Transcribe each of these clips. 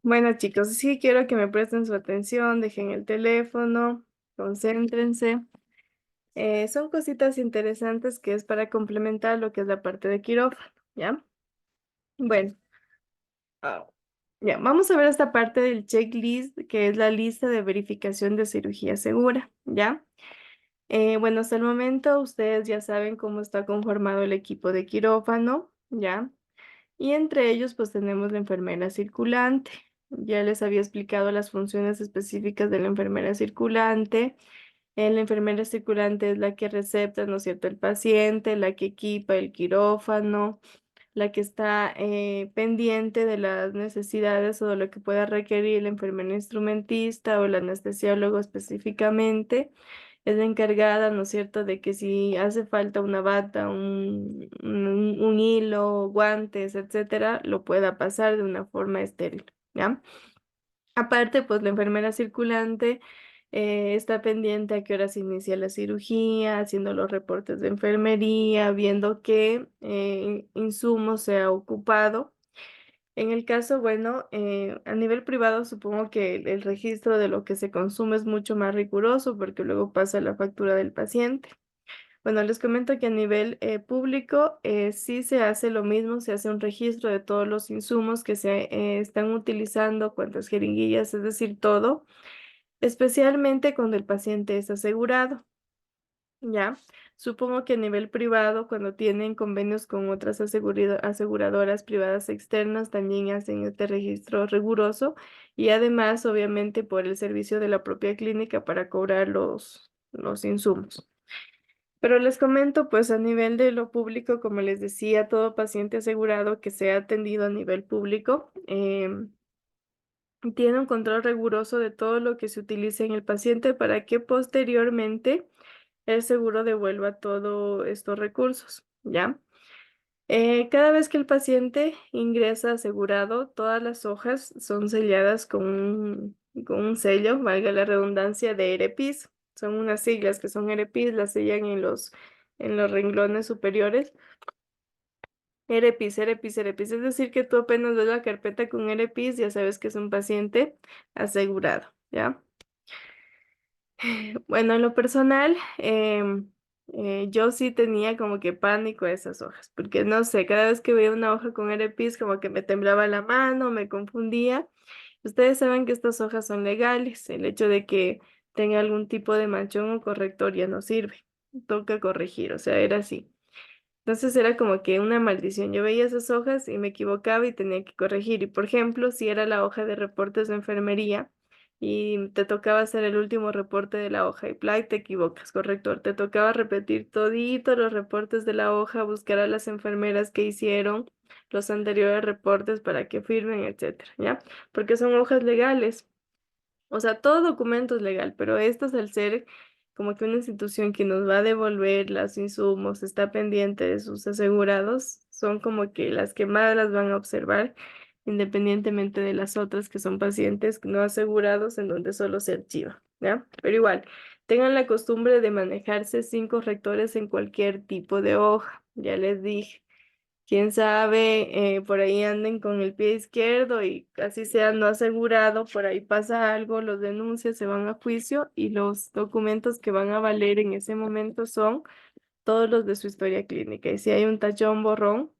Bueno, chicos, sí quiero que me presten su atención, dejen el teléfono, concéntrense. Son cositas interesantes que es para complementar lo que es la parte de quirófano, ¿ya? Bueno, ah, ya, vamos a ver esta parte del checklist, que es la lista de verificación de cirugía segura, ¿ya? Bueno, hasta el momento ustedes ya saben cómo está conformado el equipo de quirófano, ¿ya? Y entre ellos, pues tenemos la enfermera circulante. Ya les había explicado las funciones específicas de la enfermera circulante. La enfermera circulante es la que recepta, ¿no es cierto?, el paciente, la que equipa el quirófano, la que está pendiente de las necesidades o de lo que pueda requerir el enfermero instrumentista o el anestesiólogo específicamente. Es la encargada, ¿no es cierto?, de que si hace falta una bata, un hilo, guantes, etcétera, lo pueda pasar de una forma estéril, ¿ya? Aparte, pues la enfermera circulante está pendiente a qué hora se inicia la cirugía, haciendo los reportes de enfermería, viendo qué insumos se ha ocupado. En el caso, bueno, a nivel privado supongo que el registro de lo que se consume es mucho más riguroso porque luego pasa la factura del paciente. Bueno, les comento que a nivel público sí se hace lo mismo, se hace un registro de todos los insumos que se están utilizando, cuántas jeringuillas, es decir, todo, especialmente cuando el paciente es asegurado. Ya, supongo que a nivel privado, cuando tienen convenios con otras aseguradoras privadas externas, también hacen este registro riguroso y además, obviamente, por el servicio de la propia clínica para cobrar los insumos. Pero les comento, pues a nivel de lo público, como les decía, todo paciente asegurado que sea atendido a nivel público tiene un control riguroso de todo lo que se utilice en el paciente para que posteriormente el seguro devuelva todos estos recursos, ¿ya? Cada vez que el paciente ingresa asegurado, todas las hojas son selladas con un sello, valga la redundancia, de EREPIS. Son unas siglas que son EREPIS, las sellan en los renglones superiores. EREPIS, EREPIS, EREPIS. Es decir, que tú apenas ves la carpeta con EREPIS, ya sabes que es un paciente asegurado, ¿ya? Bueno, en lo personal, yo sí tenía como que pánico a esas hojas, porque no sé, cada vez que veía una hoja con EREPIS como que me temblaba la mano, me confundía. Ustedes saben que estas hojas son legales, el hecho de que tenga algún tipo de manchón o corrector ya no sirve, toca corregir, o sea, era así. Entonces era como que una maldición. Yo veía esas hojas y me equivocaba y tenía que corregir. Y por ejemplo, si era la hoja de reportes de enfermería y te tocaba hacer el último reporte de la hoja y te equivocas, corrector. Te tocaba repetir toditos los reportes de la hoja, buscar a las enfermeras que hicieron los anteriores reportes para que firmen, etcétera, ¿ya? Porque son hojas legales. O sea, todo documento es legal, pero estas al ser como que una institución que nos va a devolver los insumos, está pendiente de sus asegurados, son como que las que más las van a observar, independientemente de las otras que son pacientes no asegurados en donde solo se archiva, ¿ya? Pero igual, tengan la costumbre de manejarse sin correctores en cualquier tipo de hoja, ya les dije. Quién sabe, por ahí anden con el pie izquierdo y así sea no asegurado, por ahí pasa algo, los denuncias se van a juicio y los documentos que van a valer en ese momento son todos los de su historia clínica. Y si hay un tachón borrón,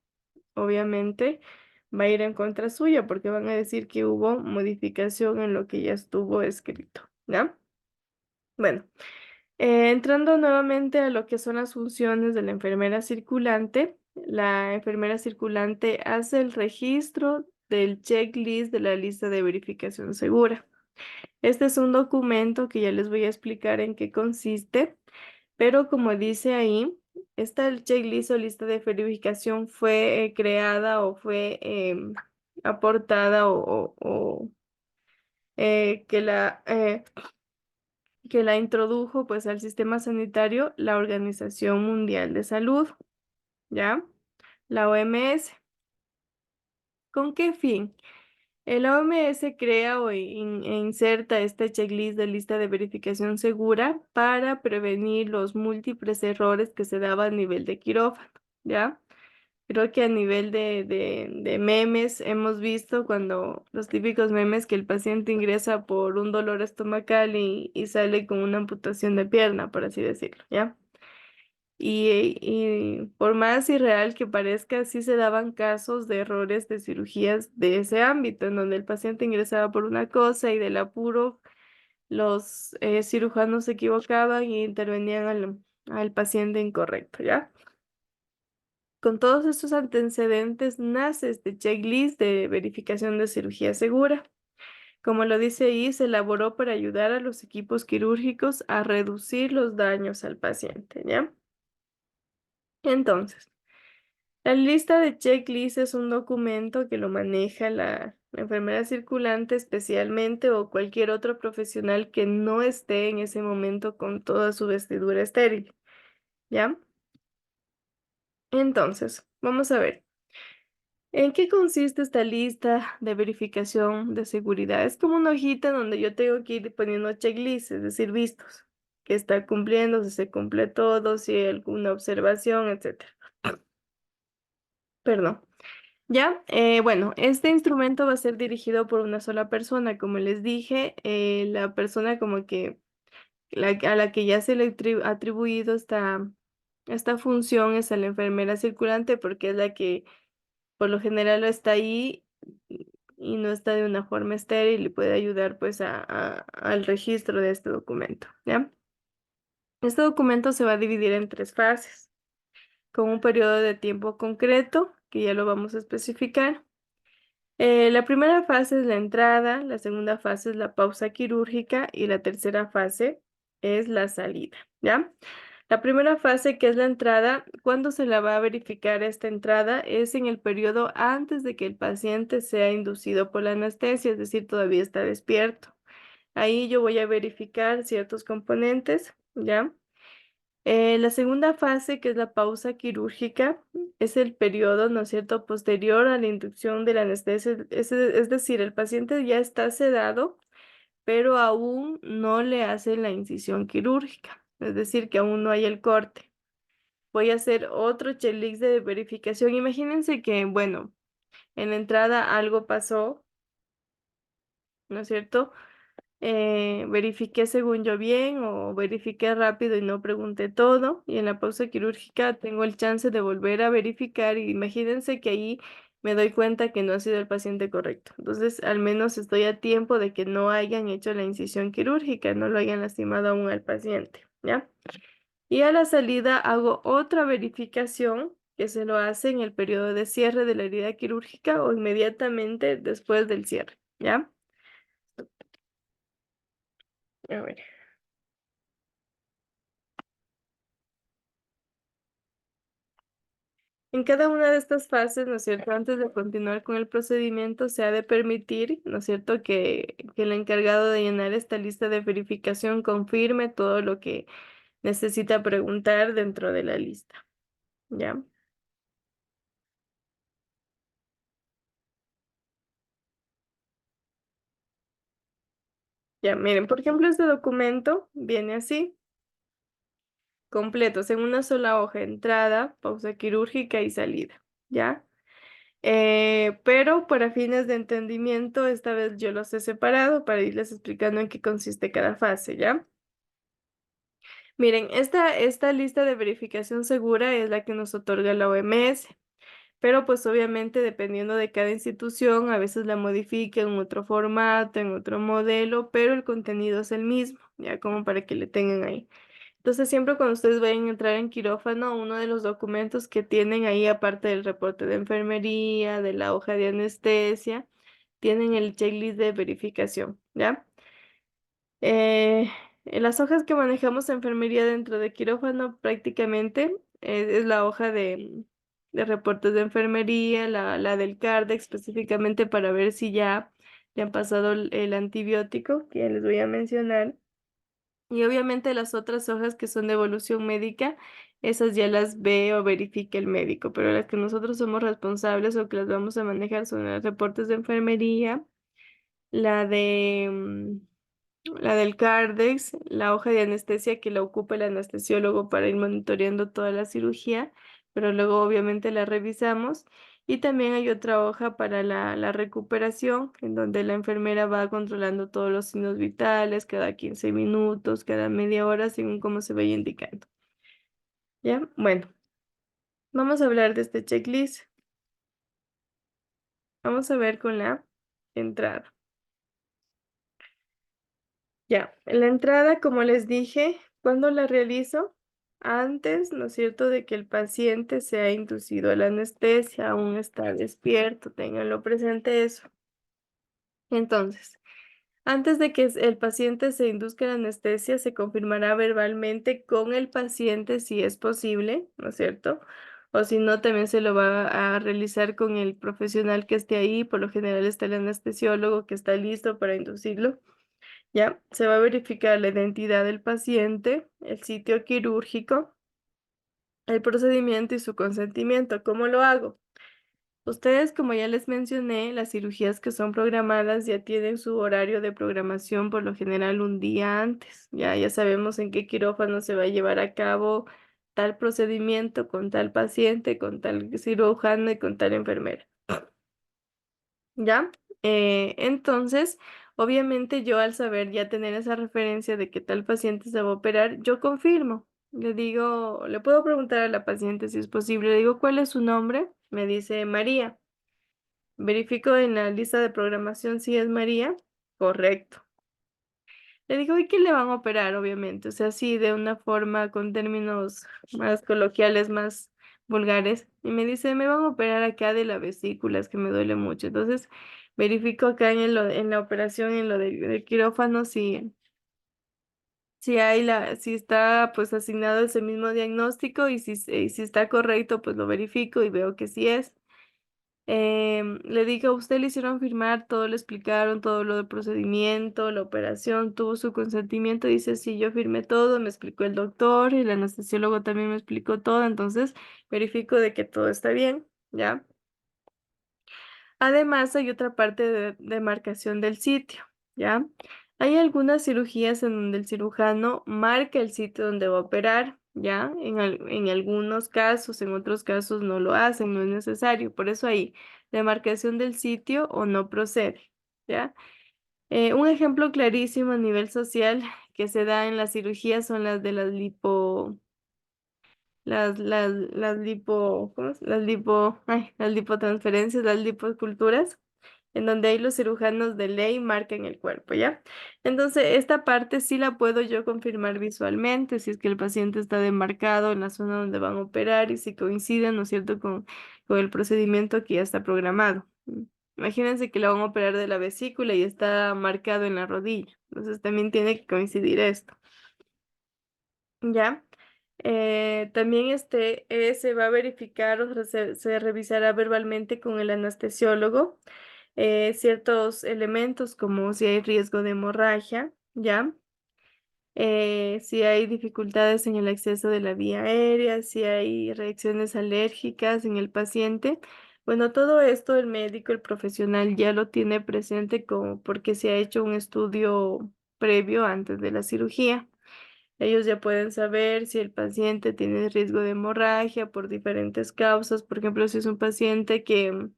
obviamente va a ir en contra suya porque van a decir que hubo modificación en lo que ya estuvo escrito, ¿ya? Bueno. Entrando nuevamente a lo que son las funciones de la enfermera circulante hace el registro del checklist de la lista de verificación segura. Este es un documento que ya les voy a explicar en qué consiste, pero como dice ahí, esta checklist o lista de verificación fue creada o fue aportada eh, que la, eh, que la introdujo pues al sistema sanitario la Organización Mundial de Salud, ¿ya? La OMS. ¿Con qué fin? La OMS crea e inserta este checklist de lista de verificación segura para prevenir los múltiples errores que se daban a nivel de quirófano, ¿ya? Creo que a nivel de memes hemos visto cuando los típicos memes que el paciente ingresa por un dolor estomacal y sale con una amputación de pierna, por así decirlo, ¿ya? Y por más irreal que parezca, sí se daban casos de errores de cirugías de ese ámbito, en donde el paciente ingresaba por una cosa y del apuro los cirujanos se equivocaban y intervenían al paciente incorrecto, ¿ya? Con todos estos antecedentes nace este checklist de verificación de cirugía segura. Como lo dice ahí, se elaboró para ayudar a los equipos quirúrgicos a reducir los daños al paciente, ¿ya? Entonces, la lista de checklist es un documento que lo maneja la enfermera circulante especialmente o cualquier otro profesional que no esté en ese momento con toda su vestidura estéril, ¿ya? Entonces, vamos a ver. ¿En qué consiste esta lista de verificación de seguridad? Es como una hojita donde yo tengo que ir poniendo checklists, es decir, vistos, que está cumpliendo, si se cumple todo, si hay alguna observación, etcétera. Perdón. Ya, bueno, este instrumento va a ser dirigido por una sola persona, como les dije, la persona como que a la que ya se le ha atribuido esta función es a la enfermera circulante porque es la que por lo general está ahí y no está de una forma estéril y puede ayudar pues al registro de este documento, ¿ya? Este documento se va a dividir en tres fases, con un periodo de tiempo concreto, que ya lo vamos a especificar. La primera fase es la entrada, la segunda fase es la pausa quirúrgica y la tercera fase es la salida, ¿ya? La primera fase, que es la entrada, ¿cuándo se la va a verificar esta entrada? Es en el periodo antes de que el paciente sea inducido por la anestesia, es decir, todavía está despierto. Ahí yo voy a verificar ciertos componentes, ¿ya? La segunda fase, que es la pausa quirúrgica, es el periodo, ¿no es cierto?, posterior a la inducción de la anestesia, es decir, el paciente ya está sedado, pero aún no le hacen la incisión quirúrgica, es decir, que aún no hay el corte. Voy a hacer otro checklist de verificación. Imagínense que, bueno, en la entrada algo pasó, ¿no es cierto? Verifiqué según yo bien o verifiqué rápido y no pregunté todo. Y en la pausa quirúrgica tengo el chance de volver a verificar y imagínense que ahí me doy cuenta que no ha sido el paciente correcto. Entonces, al menos estoy a tiempo de que no hayan hecho la incisión quirúrgica, no lo hayan lastimado aún al paciente, ¿ya? Y a la salida hago otra verificación que se lo hace en el periodo de cierre de la herida quirúrgica o inmediatamente después del cierre, ¿ya? A ver. En cada una de estas fases, ¿no es cierto? Antes de continuar con el procedimiento, se ha de permitir, ¿no es cierto?, que el encargado de llenar esta lista de verificación confirme todo lo que necesita preguntar dentro de la lista, ¿ya? Ya, miren, por ejemplo, este documento viene así, completos, en una sola hoja, entrada, pausa quirúrgica y salida, ¿ya? Pero para fines de entendimiento, esta vez yo los he separado para irles explicando en qué consiste cada fase, ¿ya? Miren, esta lista de verificación segura es la que nos otorga la OMS, pero pues obviamente dependiendo de cada institución, a veces la modifica en otro formato, en otro modelo, pero el contenido es el mismo, ya como para que le tengan ahí. Entonces, siempre cuando ustedes vayan a entrar en quirófano, uno de los documentos que tienen ahí, aparte del reporte de enfermería, de la hoja de anestesia, tienen el checklist de verificación, ¿ya? En las hojas que manejamos en enfermería dentro de quirófano prácticamente es la hoja de reportes de enfermería, la del CARDEX específicamente para ver si ya le han pasado el antibiótico, que ya les voy a mencionar. Y obviamente las otras hojas que son de evolución médica, esas ya las ve o verifica el médico, pero las que nosotros somos responsables o que las vamos a manejar son los reportes de enfermería, la de la del Cardex, la hoja de anestesia que la ocupa el anestesiólogo para ir monitoreando toda la cirugía, pero luego obviamente la revisamos. Y también hay otra hoja para la recuperación, en donde la enfermera va controlando todos los signos vitales cada 15 minutos, cada media hora, según cómo se vaya indicando. ¿Ya? Bueno, vamos a hablar de este checklist. Vamos a ver con la entrada. Ya, la entrada, como les dije, ¿cuándo la realizo? Antes, ¿no es cierto?, de que el paciente sea inducido a la anestesia, aún está despierto, ténganlo presente eso. Entonces, antes de que el paciente se induzca a la anestesia, se confirmará verbalmente con el paciente si es posible, ¿no es cierto? O si no, también se lo va a realizar con el profesional que esté ahí. Por lo general está el anestesiólogo que está listo para inducirlo. ¿Ya? Se va a verificar la identidad del paciente, el sitio quirúrgico, el procedimiento y su consentimiento. ¿Cómo lo hago? Ustedes, como ya les mencioné, las cirugías que son programadas ya tienen su horario de programación por lo general un día antes. Ya sabemos en qué quirófano se va a llevar a cabo tal procedimiento con tal paciente, con tal cirujano y con tal enfermera. ¿Ya? Entonces, obviamente yo al saber ya tener esa referencia de que tal paciente se va a operar, yo confirmo. Le digo, le puedo preguntar a la paciente si es posible. Le digo, ¿cuál es su nombre? Me dice María. Verifico en la lista de programación si es María. Correcto. Le digo, ¿y qué le van a operar? Obviamente, o sea, sí, de una forma con términos más coloquiales, más vulgares. Y me dice, me van a operar acá de la vesícula, es que me duele mucho. Entonces, verifico acá en la operación, en lo del quirófano, si está pues asignado ese mismo diagnóstico y si está correcto, pues lo verifico y veo que sí es. Le digo, ¿a usted le hicieron firmar? Todo le explicaron, todo lo del procedimiento, la operación, tuvo su consentimiento. Dice, sí, yo firmé todo, me explicó el doctor y el anestesiólogo también me explicó todo, entonces verifico de que todo está bien, ¿ya? Además, hay otra parte de marcación del sitio, ¿ya? Hay algunas cirugías en donde el cirujano marca el sitio donde va a operar, ¿ya? En algunos casos, en otros casos no lo hacen, no es necesario. Por eso ahí, la marcación del sitio o no procede, ¿ya? Un ejemplo clarísimo a nivel social que se da en la cirugía son las de las lipo, ¿cómo es? Las lipotransferencias, las liposculturas, en donde ahí los cirujanos de ley marcan el cuerpo, ¿ya? Entonces, esta parte sí la puedo yo confirmar visualmente, si es que el paciente está demarcado en la zona donde van a operar y si coincide, ¿no es cierto?, con el procedimiento que ya está programado. Imagínense que le van a operar de la vesícula y está marcado en la rodilla. Entonces, también tiene que coincidir esto. ¿Ya? También se va a verificar o se revisará verbalmente con el anestesiólogo ciertos elementos como si hay riesgo de hemorragia, ¿ya? Si hay dificultades en el acceso de la vía aérea, si hay reacciones alérgicas en el paciente. Bueno, todo esto el médico, el profesional ya lo tiene presente como porque se ha hecho un estudio previo antes de la cirugía. Ellos ya pueden saber si el paciente tiene riesgo de hemorragia por diferentes causas. Por ejemplo, si es un paciente que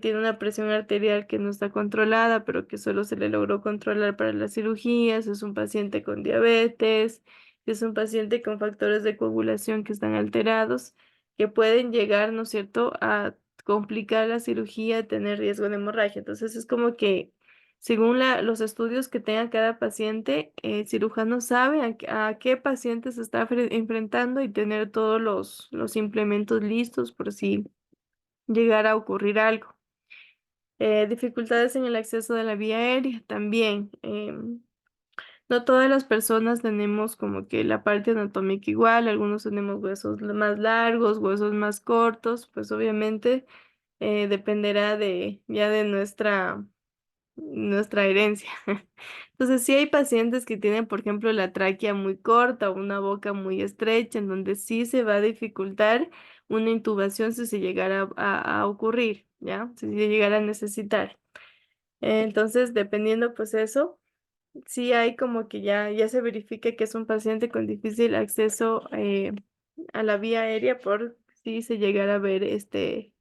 tiene una presión arterial que no está controlada, pero que solo se le logró controlar para la cirugía, si es un paciente con diabetes, si es un paciente con factores de coagulación que están alterados, que pueden llegar, ¿no es cierto?, a complicar la cirugía, tener riesgo de hemorragia. Entonces es como que según los estudios que tenga cada paciente, el cirujano sabe a qué paciente se está enfrentando y tener todos los implementos listos por si llegara a ocurrir algo. Dificultades en el acceso de la vía aérea también. No todas las personas tenemos como que la parte anatómica igual, algunos tenemos huesos más largos, huesos más cortos, pues obviamente dependerá ya de nuestra herencia. Entonces, sí hay pacientes que tienen, por ejemplo, la tráquea muy corta o una boca muy estrecha, en donde sí se va a dificultar una intubación si se llegara a ocurrir, ¿ya? Si se llegara a necesitar. Entonces, dependiendo, pues eso, sí hay como que ya se verifica que es un paciente con difícil acceso a la vía aérea por si se llegara a ver en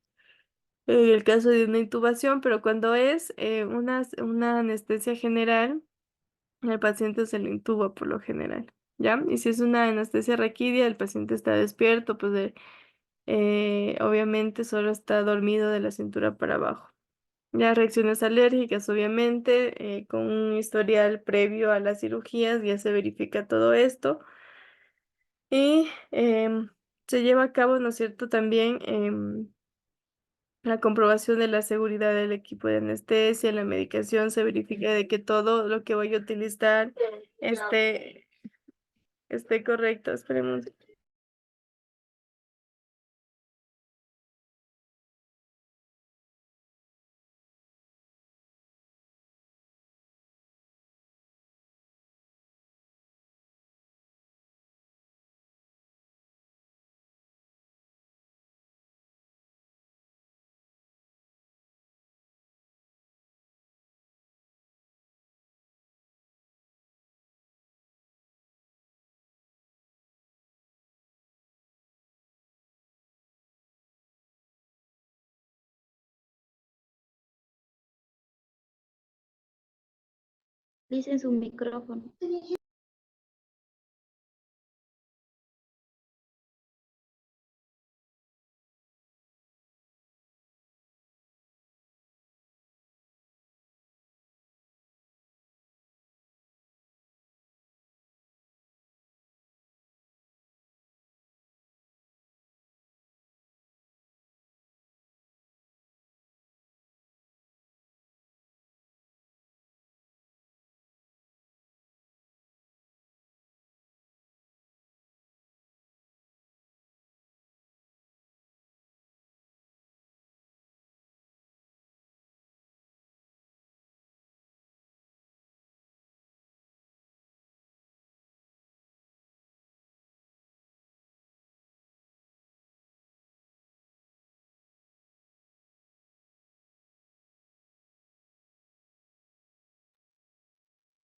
el caso de una intubación, pero cuando es una anestesia general, al paciente se le intuba por lo general, ¿ya? Y si es una anestesia raquidia, el paciente está despierto, pues obviamente solo está dormido de la cintura para abajo. Ya reacciones alérgicas, obviamente, con un historial previo a las cirugías, ya se verifica todo esto. Y se lleva a cabo, ¿no es cierto?, también la comprobación de la seguridad del equipo de anestesia, la medicación, se verifica de que todo lo que voy a utilizar esté, esté correcto. Esperemos. Dice su micrófono.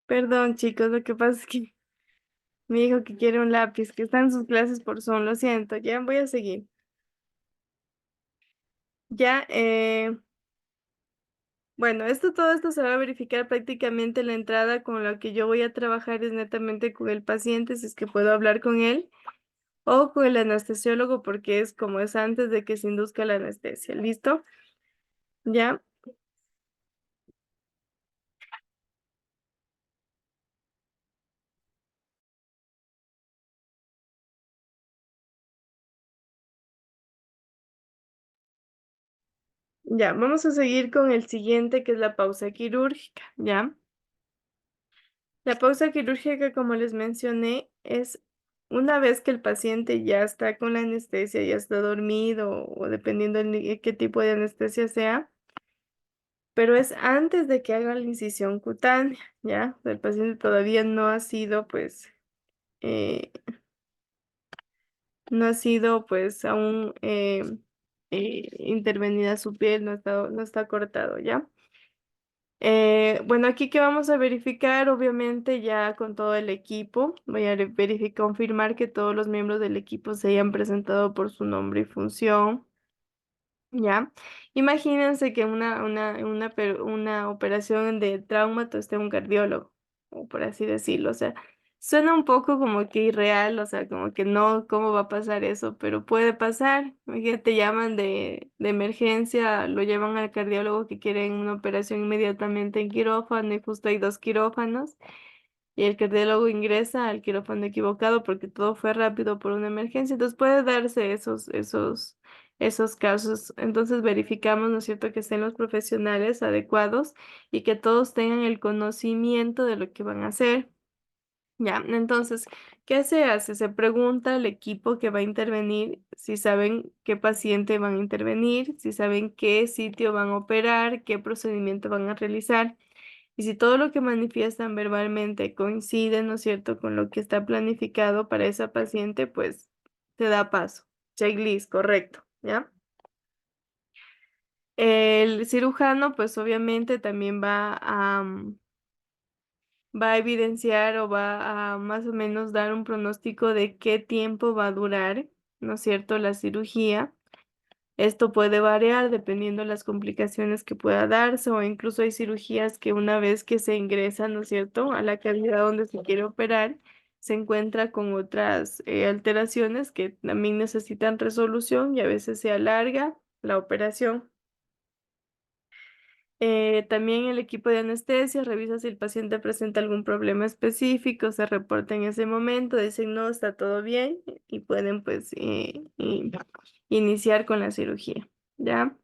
Perdón, chicos, lo que pasa es que me dijo que quiere un lápiz, que está en sus clases por Zoom, lo siento, ya voy a seguir. Ya, bueno, todo esto se va a verificar prácticamente en la entrada. Con lo que yo voy a trabajar es netamente con el paciente, si es que puedo hablar con él, o con el anestesiólogo, porque es como es antes de que se induzca la anestesia. ¿Listo? Ya, ya, vamos a seguir con el siguiente, que es la pausa quirúrgica, ¿ya? La pausa quirúrgica, como les mencioné, es una vez que el paciente ya está con la anestesia, ya está dormido, o dependiendo qué tipo de anestesia sea, pero es antes de que haga la incisión cutánea, ¿ya? El paciente todavía no ha sido, pues, eh, no ha sido, pues, aún intervenida su piel, no está cortado, ¿ya? Bueno, aquí que vamos a verificar, obviamente, ya con todo el equipo, voy a verificar, confirmar que todos los miembros del equipo se hayan presentado por su nombre y función. ¿Ya? Imagínense que una operación de traumato esté un cardiólogo, o por así decirlo. O sea, suena un poco como que irreal, o sea, como que no, ¿cómo va a pasar eso? Pero puede pasar. Imagínate, te llaman de emergencia, lo llevan al cardiólogo que quieren una operación inmediatamente en quirófano y justo hay dos quirófanos. Y el cardiólogo ingresa al quirófano equivocado porque todo fue rápido por una emergencia. Entonces puede darse esos casos. Entonces verificamos, ¿no es cierto?, que estén los profesionales adecuados y que todos tengan el conocimiento de lo que van a hacer. Ya, entonces, ¿qué se hace? Se pregunta al equipo que va a intervenir si saben qué paciente van a intervenir, si saben qué sitio van a operar, qué procedimiento van a realizar. Y si todo lo que manifiestan verbalmente coincide, ¿no es cierto?, con lo que está planificado para esa paciente, pues se da paso. Checklist, correcto, ¿ya? El cirujano, pues obviamente también va a evidenciar o va a más o menos dar un pronóstico de qué tiempo va a durar ¿no es cierto?, la cirugía. Esto puede variar dependiendo de las complicaciones que pueda darse, o incluso hay cirugías que una vez que se ingresa, ¿no es cierto?, a la cavidad donde se quiere operar, se encuentra con otras alteraciones que también necesitan resolución y a veces se alarga la operación. También el equipo de anestesia revisa si el paciente presenta algún problema específico, se reporta en ese momento, dicen no, está todo bien y pueden pues iniciar con la cirugía, ¿ya?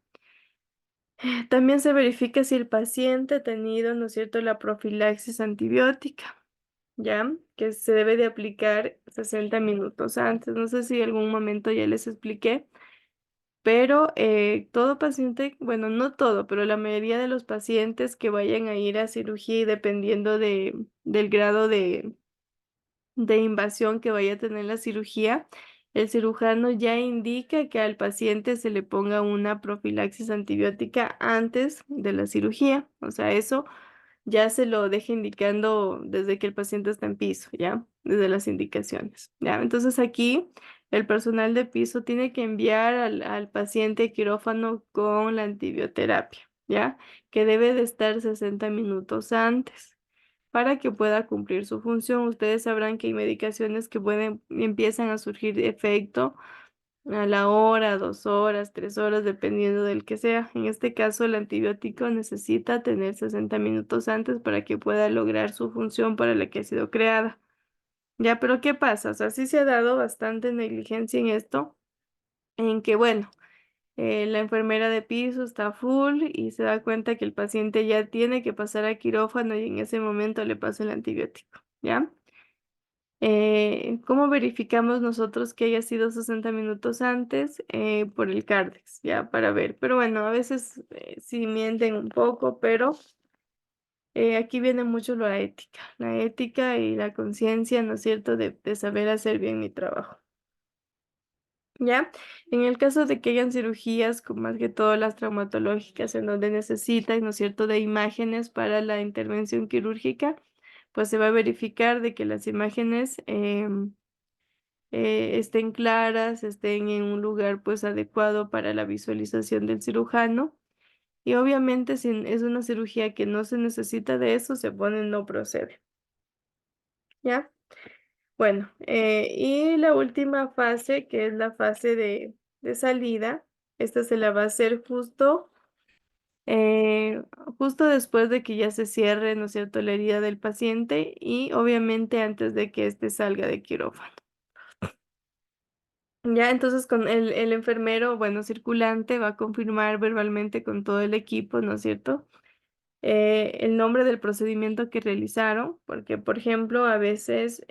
También se verifica si el paciente ha tenido, ¿no es cierto?, la profilaxis antibiótica, ¿ya? Que se debe de aplicar 60 minutos antes. No sé si en algún momento ya les expliqué, pero todo paciente, bueno, no todo, pero la mayoría de los pacientes que vayan a ir a cirugía y dependiendo del grado de invasión que vaya a tener la cirugía, el cirujano ya indica que al paciente se le ponga una profilaxis antibiótica antes de la cirugía. O sea, eso ya se lo deja indicando desde que el paciente está en piso, ¿ya? Desde las indicaciones, ¿ya? Entonces aquí el personal de piso tiene que enviar al paciente a quirófano con la antibioterapia, ¿ya? Que debe de estar 60 minutos antes para que pueda cumplir su función. Ustedes sabrán que hay medicaciones que empiezan a surgir de efecto a la hora, 2 horas, 3 horas, dependiendo del que sea. En este caso, el antibiótico necesita tener 60 minutos antes para que pueda lograr su función para la que ha sido creada. Ya, pero ¿qué pasa? O sea, sí se ha dado bastante negligencia en esto, en que, bueno, la enfermera de piso está full y se da cuenta que el paciente ya tiene que pasar a quirófano y en ese momento le pasa el antibiótico, ¿ya? ¿Cómo verificamos nosotros que haya sido 60 minutos antes? Por el Cardex, ya para ver. Pero bueno, a veces sí mienten un poco, pero aquí viene mucho la ética y la conciencia, ¿no es cierto?, de saber hacer bien mi trabajo. ¿Ya? En el caso de que hayan cirugías, con más que todo las traumatológicas, en donde necesitan, ¿no es cierto?, de imágenes para la intervención quirúrgica, pues se va a verificar de que las imágenes estén claras, estén en un lugar pues adecuado para la visualización del cirujano. Y obviamente si es una cirugía que no se necesita de eso, se pone no procede. ¿Ya? Bueno, y la última fase, que es la fase de salida, esta se la va a hacer eh, justo después de que ya se cierre, ¿no es cierto?, la herida del paciente y obviamente antes de que éste salga de quirófano. Ya, entonces con el enfermero, bueno, circulante va a confirmar verbalmente con todo el equipo, ¿no es cierto?, el nombre del procedimiento que realizaron, porque, por ejemplo, a veces,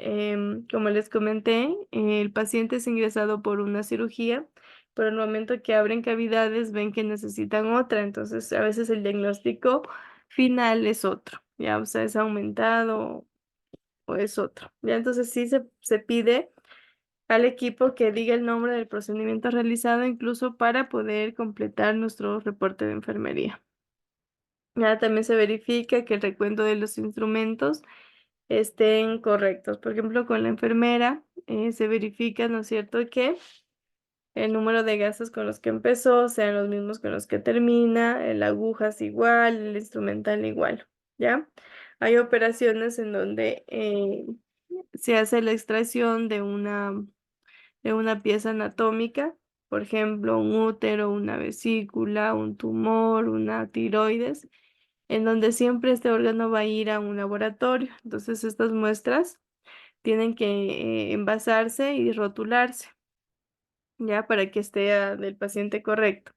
como les comenté, el paciente es ingresado por una cirugía, pero al momento que abren cavidades ven que necesitan otra, entonces a veces el diagnóstico final es otro, ya, o sea, es aumentado o es otro. Ya, entonces sí se pide al equipo que diga el nombre del procedimiento realizado, incluso para poder completar nuestro reporte de enfermería. Ya también se verifica que el recuento de los instrumentos estén correctos. Por ejemplo, con la enfermera se verifica, ¿no es cierto?, que el número de gastos con los que empezó sean los mismos con los que termina, la aguja es igual, el instrumental igual, ¿ya? Hay operaciones en donde se hace la extracción de una pieza anatómica, por ejemplo, un útero, una vesícula, un tumor, una tiroides, en donde siempre este órgano va a ir a un laboratorio. Entonces, estas muestras tienen que envasarse y rotularse, ya para que esté del paciente correcto.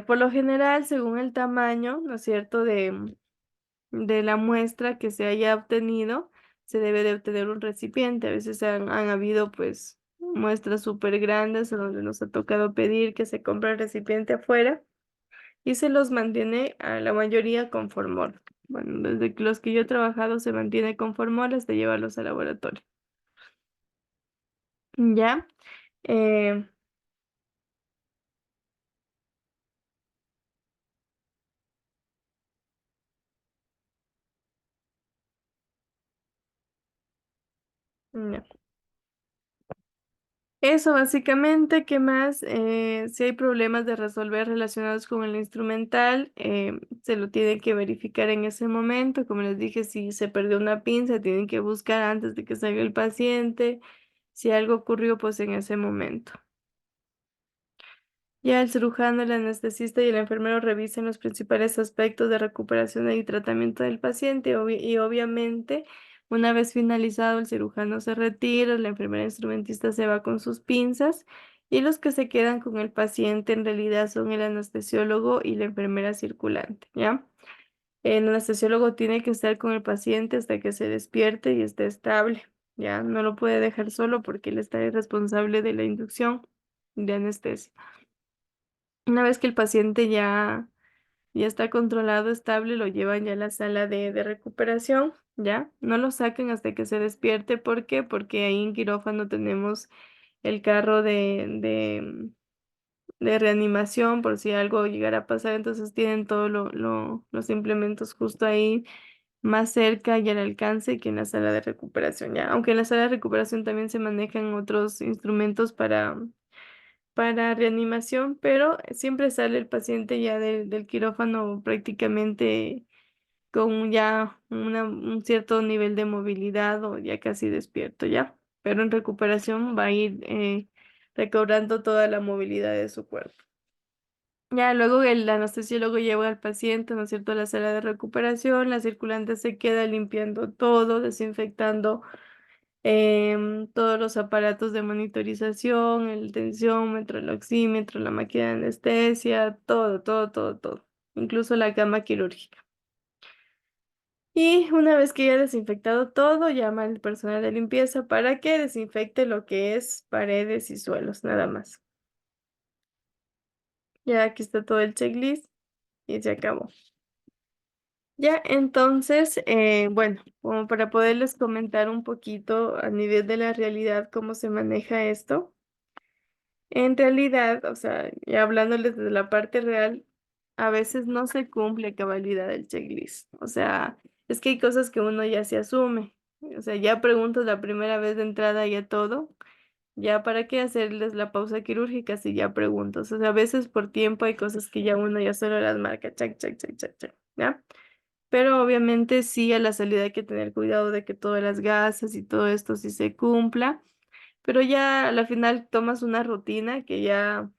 Por lo general, según el tamaño, ¿no es cierto?, de la muestra que se haya obtenido, se debe de obtener un recipiente. A veces han habido pues muestras súper grandes en donde nos ha tocado pedir que se compre el recipiente afuera y se los mantiene a la mayoría con formol. Bueno, desde que los que yo he trabajado se mantiene con formol hasta llevarlos al laboratorio. ¿Ya? Eh, no. Eso básicamente, ¿qué más? Si hay problemas de resolver relacionados con el instrumental, se lo tienen que verificar en ese momento. Como les dije, si se perdió una pinza, tienen que buscar antes de que salga el paciente. Si algo ocurrió, pues en ese momento. Ya el cirujano, el anestesista y el enfermero revisen los principales aspectos de recuperación y tratamiento del paciente y obviamente una vez finalizado el cirujano se retira, la enfermera instrumentista se va con sus pinzas y los que se quedan con el paciente en realidad son el anestesiólogo y la enfermera circulante, ¿ya? El anestesiólogo tiene que estar con el paciente hasta que se despierte y esté estable, ¿ya? No lo puede dejar solo porque él está responsable de la inducción de anestesia. Una vez que el paciente ya está controlado, estable, lo llevan ya a la sala de recuperación, ¿ya? No lo saquen hasta que se despierte. ¿Por qué? Porque ahí en quirófano tenemos el carro de reanimación por si algo llegara a pasar. Entonces tienen todos los implementos justo ahí, más cerca y al alcance que en la sala de recuperación, ¿ya? Aunque en la sala de recuperación también se manejan otros instrumentos para reanimación, pero siempre sale el paciente ya del quirófano prácticamente con ya un cierto nivel de movilidad o ya casi despierto, ¿ya? Pero en recuperación va a ir recobrando toda la movilidad de su cuerpo. Ya luego el anestesiólogo lleva al paciente, ¿no es cierto?, a la sala de recuperación, la circulante se queda limpiando todo, desinfectando todos los aparatos de monitorización, el tensiómetro, el oxímetro, la máquina de anestesia, todo, todo, todo, todo, incluso la cama quirúrgica. Y una vez que ya desinfectado todo, llama al personal de limpieza para que desinfecte lo que es paredes y suelos, nada más. Ya aquí está todo el checklist y se acabó. Ya, entonces, bueno, como para poderles comentar un poquito a nivel de la realidad cómo se maneja esto. En realidad, o sea, ya hablándoles de la parte real, a veces no se cumple a cabalidad el checklist. O sea, es que hay cosas que uno ya se asume. O sea, ya preguntas la primera vez de entrada ya todo. Ya para qué hacerles la pausa quirúrgica si ya preguntas. O sea, a veces por tiempo hay cosas que ya uno ya solo las marca, chac, chac, chac, chac, chac, ¿ya? Pero obviamente sí a la salida hay que tener cuidado de que todas las gasas y todo esto sí se cumpla. Pero ya a la final tomas una rutina que ya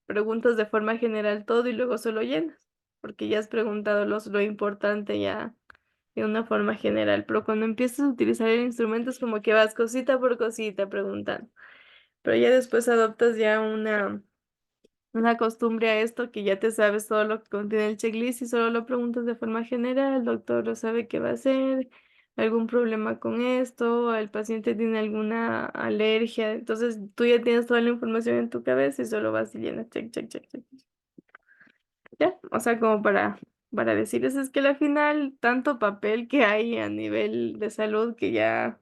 preguntas de forma general todo y luego solo llenas, porque ya has preguntado lo importante ya de una forma general, pero cuando empiezas a utilizar el instrumento es como que vas cosita por cosita preguntando, pero ya después adoptas ya una costumbre a esto que ya te sabes todo lo que contiene el checklist y solo lo preguntas de forma general, el doctor lo sabe qué va a hacer, algún problema con esto, el paciente tiene alguna alergia, entonces tú ya tienes toda la información en tu cabeza y solo vas y llenas, check, check, check, check. Ya, o sea, como para decirles es que al final tanto papel que hay a nivel de salud que ya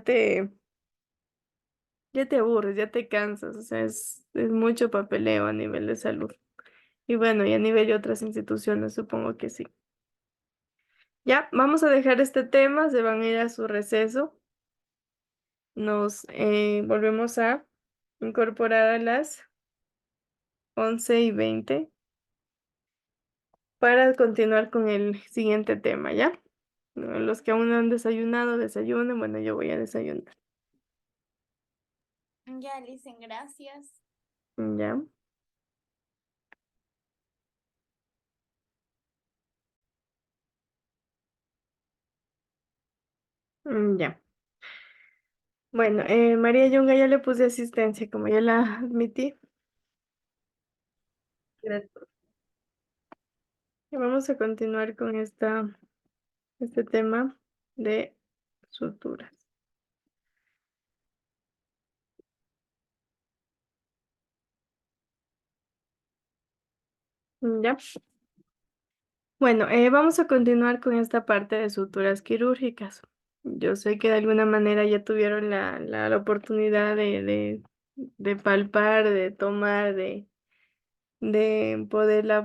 te, ya te aburres, ya te cansas, o sea, es mucho papeleo a nivel de salud. Y bueno, y a nivel de otras instituciones, supongo que sí. Ya, vamos a dejar este tema, se van a ir a su receso. Nos volvemos a incorporar a las 11:20 para continuar con el siguiente tema, ¿ya? Los que aún no han desayunado, desayunen. Bueno, yo voy a desayunar. Ya, Licen, gracias. Ya, ya. Bueno, María Yunga ya le puse asistencia, como ya la admití. Gracias. Y vamos a continuar con este tema de suturas. Ya. Bueno, vamos a continuar con esta parte de suturas quirúrgicas. Yo sé que de alguna manera ya tuvieron la oportunidad de palpar, de tomar, de poderla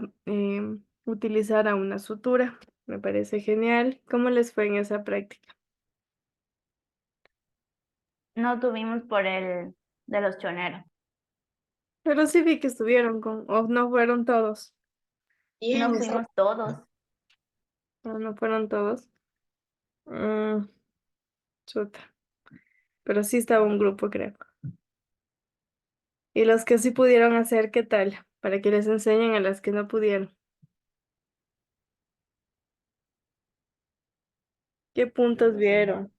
utilizar a una sutura. Me parece genial. ¿Cómo les fue en esa práctica? No tuvimos por el de los choneros. Pero sí vi que estuvieron o no fueron todos, No fuimos todos. no fueron todos. Mm, chuta. Pero sí estaba un grupo, creo. Y los que sí pudieron hacer, ¿qué tal? Para que les enseñen a las que no pudieron. ¿Qué puntos vieron?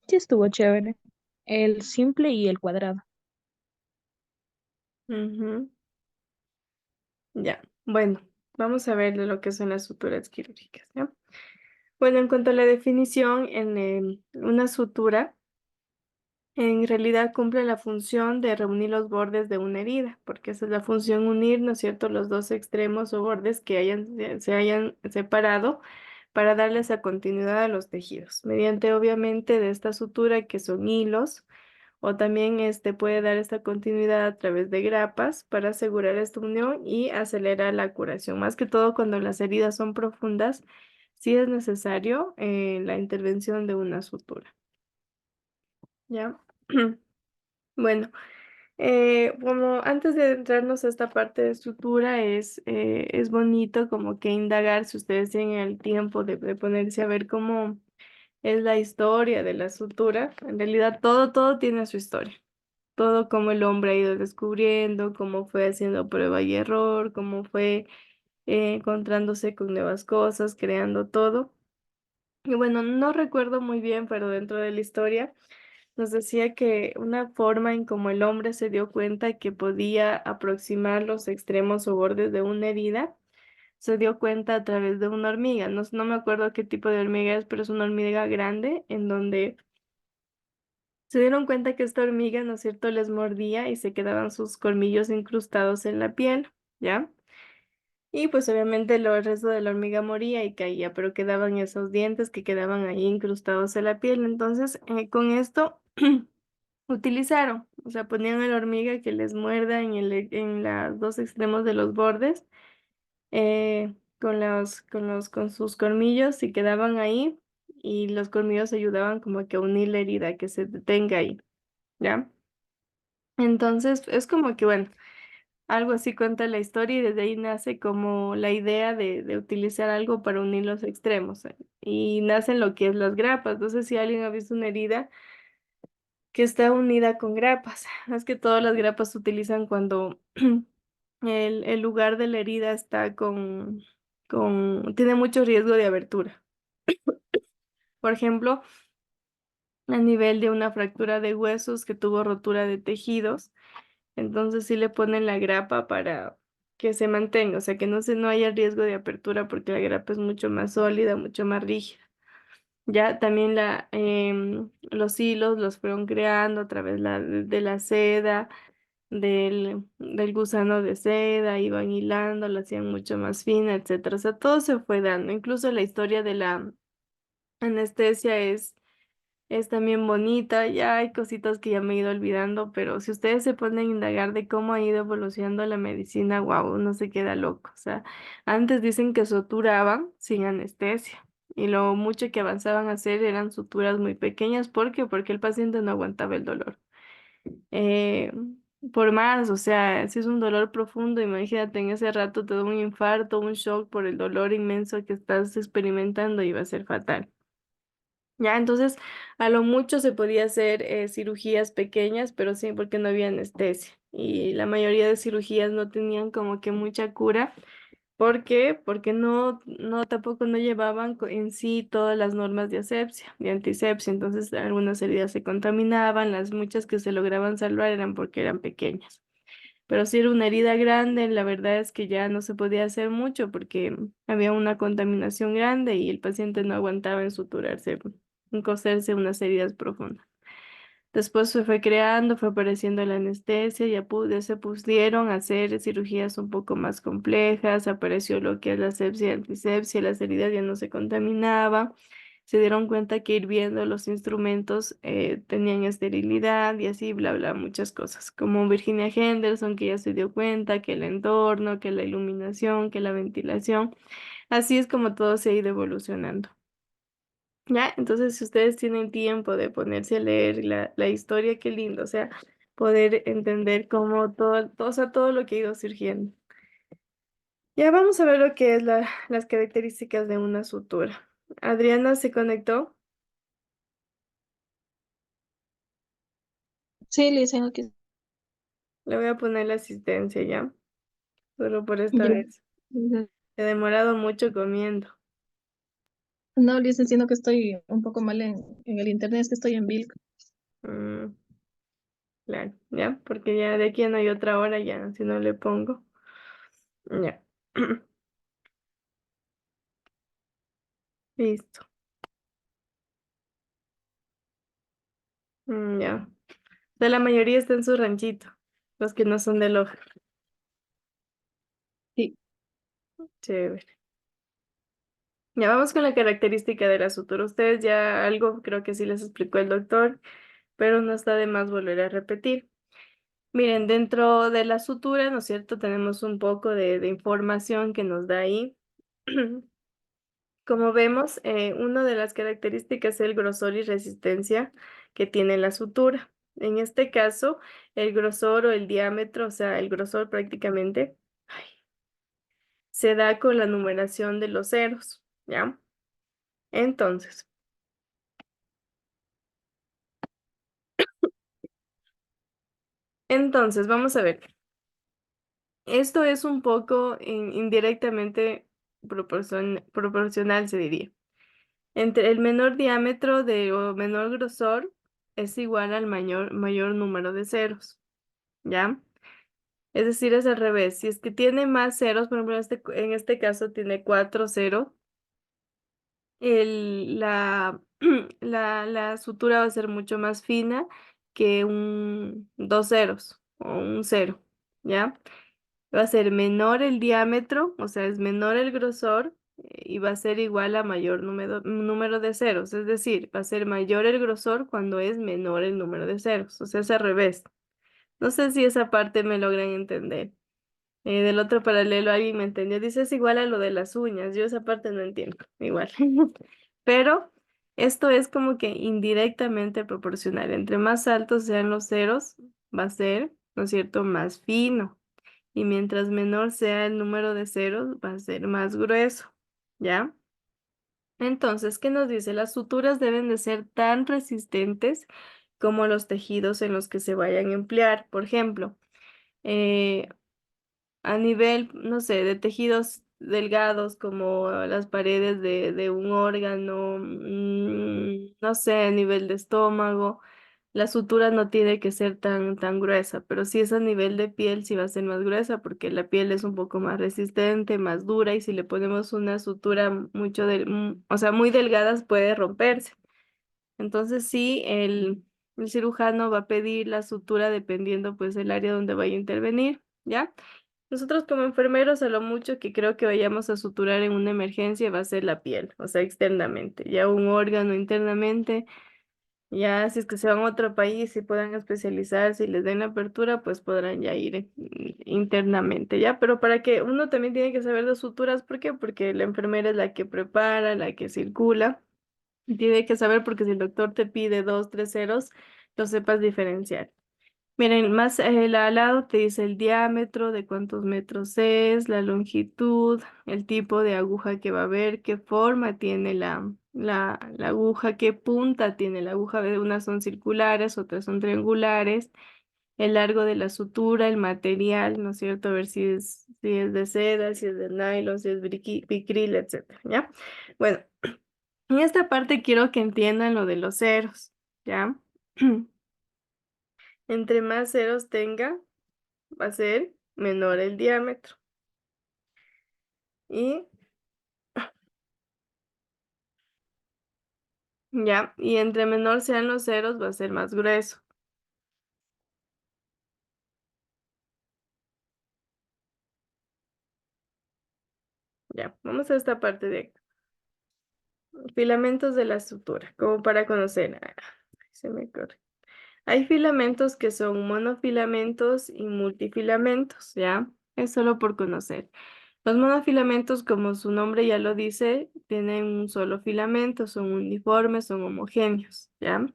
Sí, estuvo chévere. El simple y el cuadrado. Ujú. Ya, bueno, vamos a ver de lo que son las suturas quirúrgicas, ¿ya? Bueno, en cuanto a la definición, una sutura en realidad cumple la función de reunir los bordes de una herida, porque esa es la función unir, ¿no es cierto?, los dos extremos o bordes que se hayan separado para darle esa continuidad a los tejidos, mediante obviamente de esta sutura que son hilos, o también puede dar esta continuidad a través de grapas para asegurar esta unión y acelerar la curación. Más que todo cuando las heridas son profundas, sí es necesario la intervención de una sutura. ¿Ya? Bueno, como antes de entrarnos a esta parte de sutura, es bonito como que indagar, si ustedes tienen el tiempo de ponerse a ver cómo es la historia de la sutura. En realidad todo tiene su historia. Todo como el hombre ha ido descubriendo, cómo fue haciendo prueba y error, cómo fue encontrándose con nuevas cosas, creando todo. Y bueno, no recuerdo muy bien, pero dentro de la historia nos decía que una forma en cómo el hombre se dio cuenta que podía aproximar los extremos o bordes de una herida, se dio cuenta a través de una hormiga. No me acuerdo qué tipo de hormiga es, pero es una hormiga grande en donde se dieron cuenta que esta hormiga, ¿no es cierto?, les mordía y se quedaban sus colmillos incrustados en la piel, ¿ya? Y pues obviamente el resto de la hormiga moría y caía, pero quedaban esos dientes que quedaban ahí incrustados en la piel. Entonces, con esto utilizaron, o sea, ponían a la hormiga que les muerda en los dos extremos de los bordes, con sus colmillos y quedaban ahí, y los colmillos ayudaban como que a unir la herida, que se detenga ahí, ¿ya? Entonces, es como que, bueno, algo así cuenta la historia y desde ahí nace como la idea de utilizar algo para unir los extremos. Y nacen lo que es las grapas. No sé si alguien ha visto una herida que está unida con grapas. Es que todas las grapas se utilizan cuando el lugar de la herida está tiene mucho riesgo de abertura. Por ejemplo, a nivel de una fractura de huesos que tuvo rotura de tejidos. Entonces sí le ponen la grapa para que se mantenga, o sea, que no haya riesgo de apertura porque la grapa es mucho más sólida, mucho más rígida. Ya también los hilos los fueron creando a través de la seda, del gusano de seda, iban hilando, la hacían mucho más fina, etcétera. O sea, todo se fue dando. Incluso la historia de la anestesia es también bonita, ya hay cositas que ya me he ido olvidando, pero si ustedes se ponen a indagar de cómo ha ido evolucionando la medicina, wow, uno se queda loco. O sea, antes dicen que suturaban sin anestesia y lo mucho que avanzaban a hacer eran suturas muy pequeñas. ¿Por qué? Porque el paciente no aguantaba el dolor. Eh, por más, o sea, si es un dolor profundo, imagínate en ese rato te da un infarto, un shock por el dolor inmenso que estás experimentando y va a ser fatal. Ya, entonces a lo mucho se podía hacer cirugías pequeñas, pero sí, porque no había anestesia. Y la mayoría de cirugías no tenían como que mucha cura. ¿Por qué? Porque tampoco no llevaban en sí todas las normas de asepsia, de antisepsia. Entonces algunas heridas se contaminaban, las muchas que se lograban salvar eran porque eran pequeñas. Pero si era una herida grande, la verdad es que ya no se podía hacer mucho porque había una contaminación grande y el paciente no aguantaba en suturarse, en coserse unas heridas profundas. Después se fue creando, fue apareciendo la anestesia, se pudieron hacer cirugías un poco más complejas, apareció lo que es la sepsia y antisepsia, las heridas ya no se contaminaban, se dieron cuenta que hirviendo los instrumentos tenían esterilidad y así, bla, bla, muchas cosas. Como Virginia Henderson, que ya se dio cuenta que el entorno, que la iluminación, que la ventilación, así es como todo se ha ido evolucionando. ¿Ya? Entonces, si ustedes tienen tiempo de ponerse a leer la historia, qué lindo, o sea, poder entender cómo todo, o sea, todo lo que ha ido surgiendo. Ya vamos a ver lo que es las características de una sutura. Adriana se conectó. Sí, le dicen aquí. Le voy a poner la asistencia ya, solo por esta Ya. vez. He demorado mucho comiendo. No, le dicen, sino que estoy un poco mal en el internet, es que estoy en Vilco. Mm, claro, ya, porque ya de aquí no hay otra hora ya, si no le pongo. Ya. Listo. Ya. De la mayoría está en su ranchito, los que no son de Loja. Sí, Chévere. Ya vamos con la característica de la sutura. Ustedes ya algo creo que sí les explicó el doctor, pero no está de más volver a repetir. Miren, dentro de la sutura, ¿no es cierto? Tenemos un poco de información que nos da ahí. Como vemos, una de las características es el grosor y resistencia que tiene la sutura. En este caso, el grosor o el diámetro, o sea, el grosor prácticamente, se da con la numeración de los ceros, ¿ya? Entonces, vamos a ver. Esto es un poco indirectamente proporcional, se diría. Entre el menor diámetro o menor grosor es igual al mayor número de ceros, ¿ya? Es decir, es al revés. Si es que tiene más ceros, por ejemplo, en este caso tiene 4 ceros, la sutura va a ser mucho más fina que dos ceros o un cero, ¿ya? Va a ser menor el diámetro, o sea, es menor el grosor y va a ser igual a mayor número de ceros. Es decir, va a ser mayor el grosor cuando es menor el número de ceros. O sea, es al revés. No sé si esa parte me logran entender. Del otro paralelo alguien me entendió. Dice es igual a lo de las uñas. Yo esa parte no entiendo. Igual. Pero esto es como que indirectamente proporcional. Entre más altos sean los ceros, va a ser, ¿no es cierto?, más fino. Y mientras menor sea el número de ceros, va a ser más grueso. ¿Ya? Entonces, ¿qué nos dice? Las suturas deben de ser tan resistentes como los tejidos en los que se vayan a emplear. Por ejemplo, eh, a nivel, no sé, de tejidos delgados como las paredes de un órgano, no sé, a nivel de estómago, la sutura no tiene que ser tan gruesa, pero si es a nivel de piel, sí va a ser más gruesa porque la piel es un poco más resistente, más dura y si le ponemos una sutura o sea, muy delgadas puede romperse. Entonces sí, el cirujano va a pedir la sutura dependiendo pues del área donde vaya a intervenir, ¿ya? Nosotros como enfermeros a lo mucho que creo que vayamos a suturar en una emergencia va a ser la piel, o sea, externamente, ya un órgano internamente, ya si es que se van a otro país y puedan especializarse y les den la apertura, pues podrán ya ir internamente, ¿ya? Pero para que uno también tiene que saber de suturas, ¿por qué? Porque la enfermera es la que prepara, la que circula. Tiene que saber porque si el doctor te pide dos, tres ceros, lo sepas diferenciar. Miren, más al lado te dice el diámetro, de cuántos metros es, la longitud, el tipo de aguja que va a haber, qué forma tiene la aguja, qué punta tiene la aguja. Unas son circulares, otras son triangulares, el largo de la sutura, el material, ¿no es cierto? A ver si es de seda, si es de nylon, si es vicril, etcétera, ¿ya? Bueno. En esta parte quiero que entiendan lo de los ceros, ¿ya? Entre más ceros tenga, va a ser menor el diámetro. Y ya, y entre menor sean los ceros, va a ser más grueso. Ya, vamos a esta parte de acá. Filamentos de la sutura, como para conocer. Se me corre. Hay filamentos que son monofilamentos y multifilamentos, ¿ya? Es solo por conocer. Los monofilamentos, como su nombre ya lo dice, tienen un solo filamento, son uniformes, son homogéneos, ¿ya?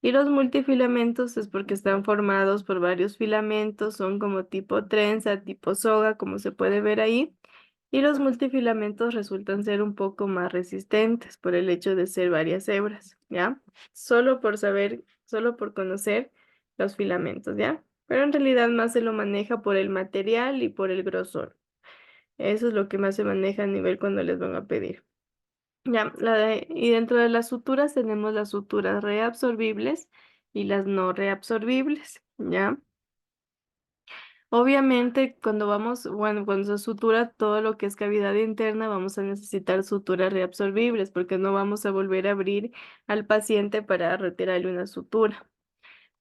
Y los multifilamentos es porque están formados por varios filamentos, son como tipo trenza, tipo soga, como se puede ver ahí. Y los multifilamentos resultan ser un poco más resistentes por el hecho de ser varias hebras, ¿ya? Solo por saber, solo por conocer los filamentos, ¿ya? Pero en realidad más se lo maneja por el material y por el grosor. Eso es lo que más se maneja a nivel cuando les van a pedir. Ya, y dentro de las suturas tenemos las suturas reabsorbibles y las no reabsorbibles, ¿ya? Obviamente, cuando vamos, bueno, cuando se sutura todo lo que es cavidad interna, vamos a necesitar suturas reabsorbibles porque no vamos a volver a abrir al paciente para retirarle una sutura.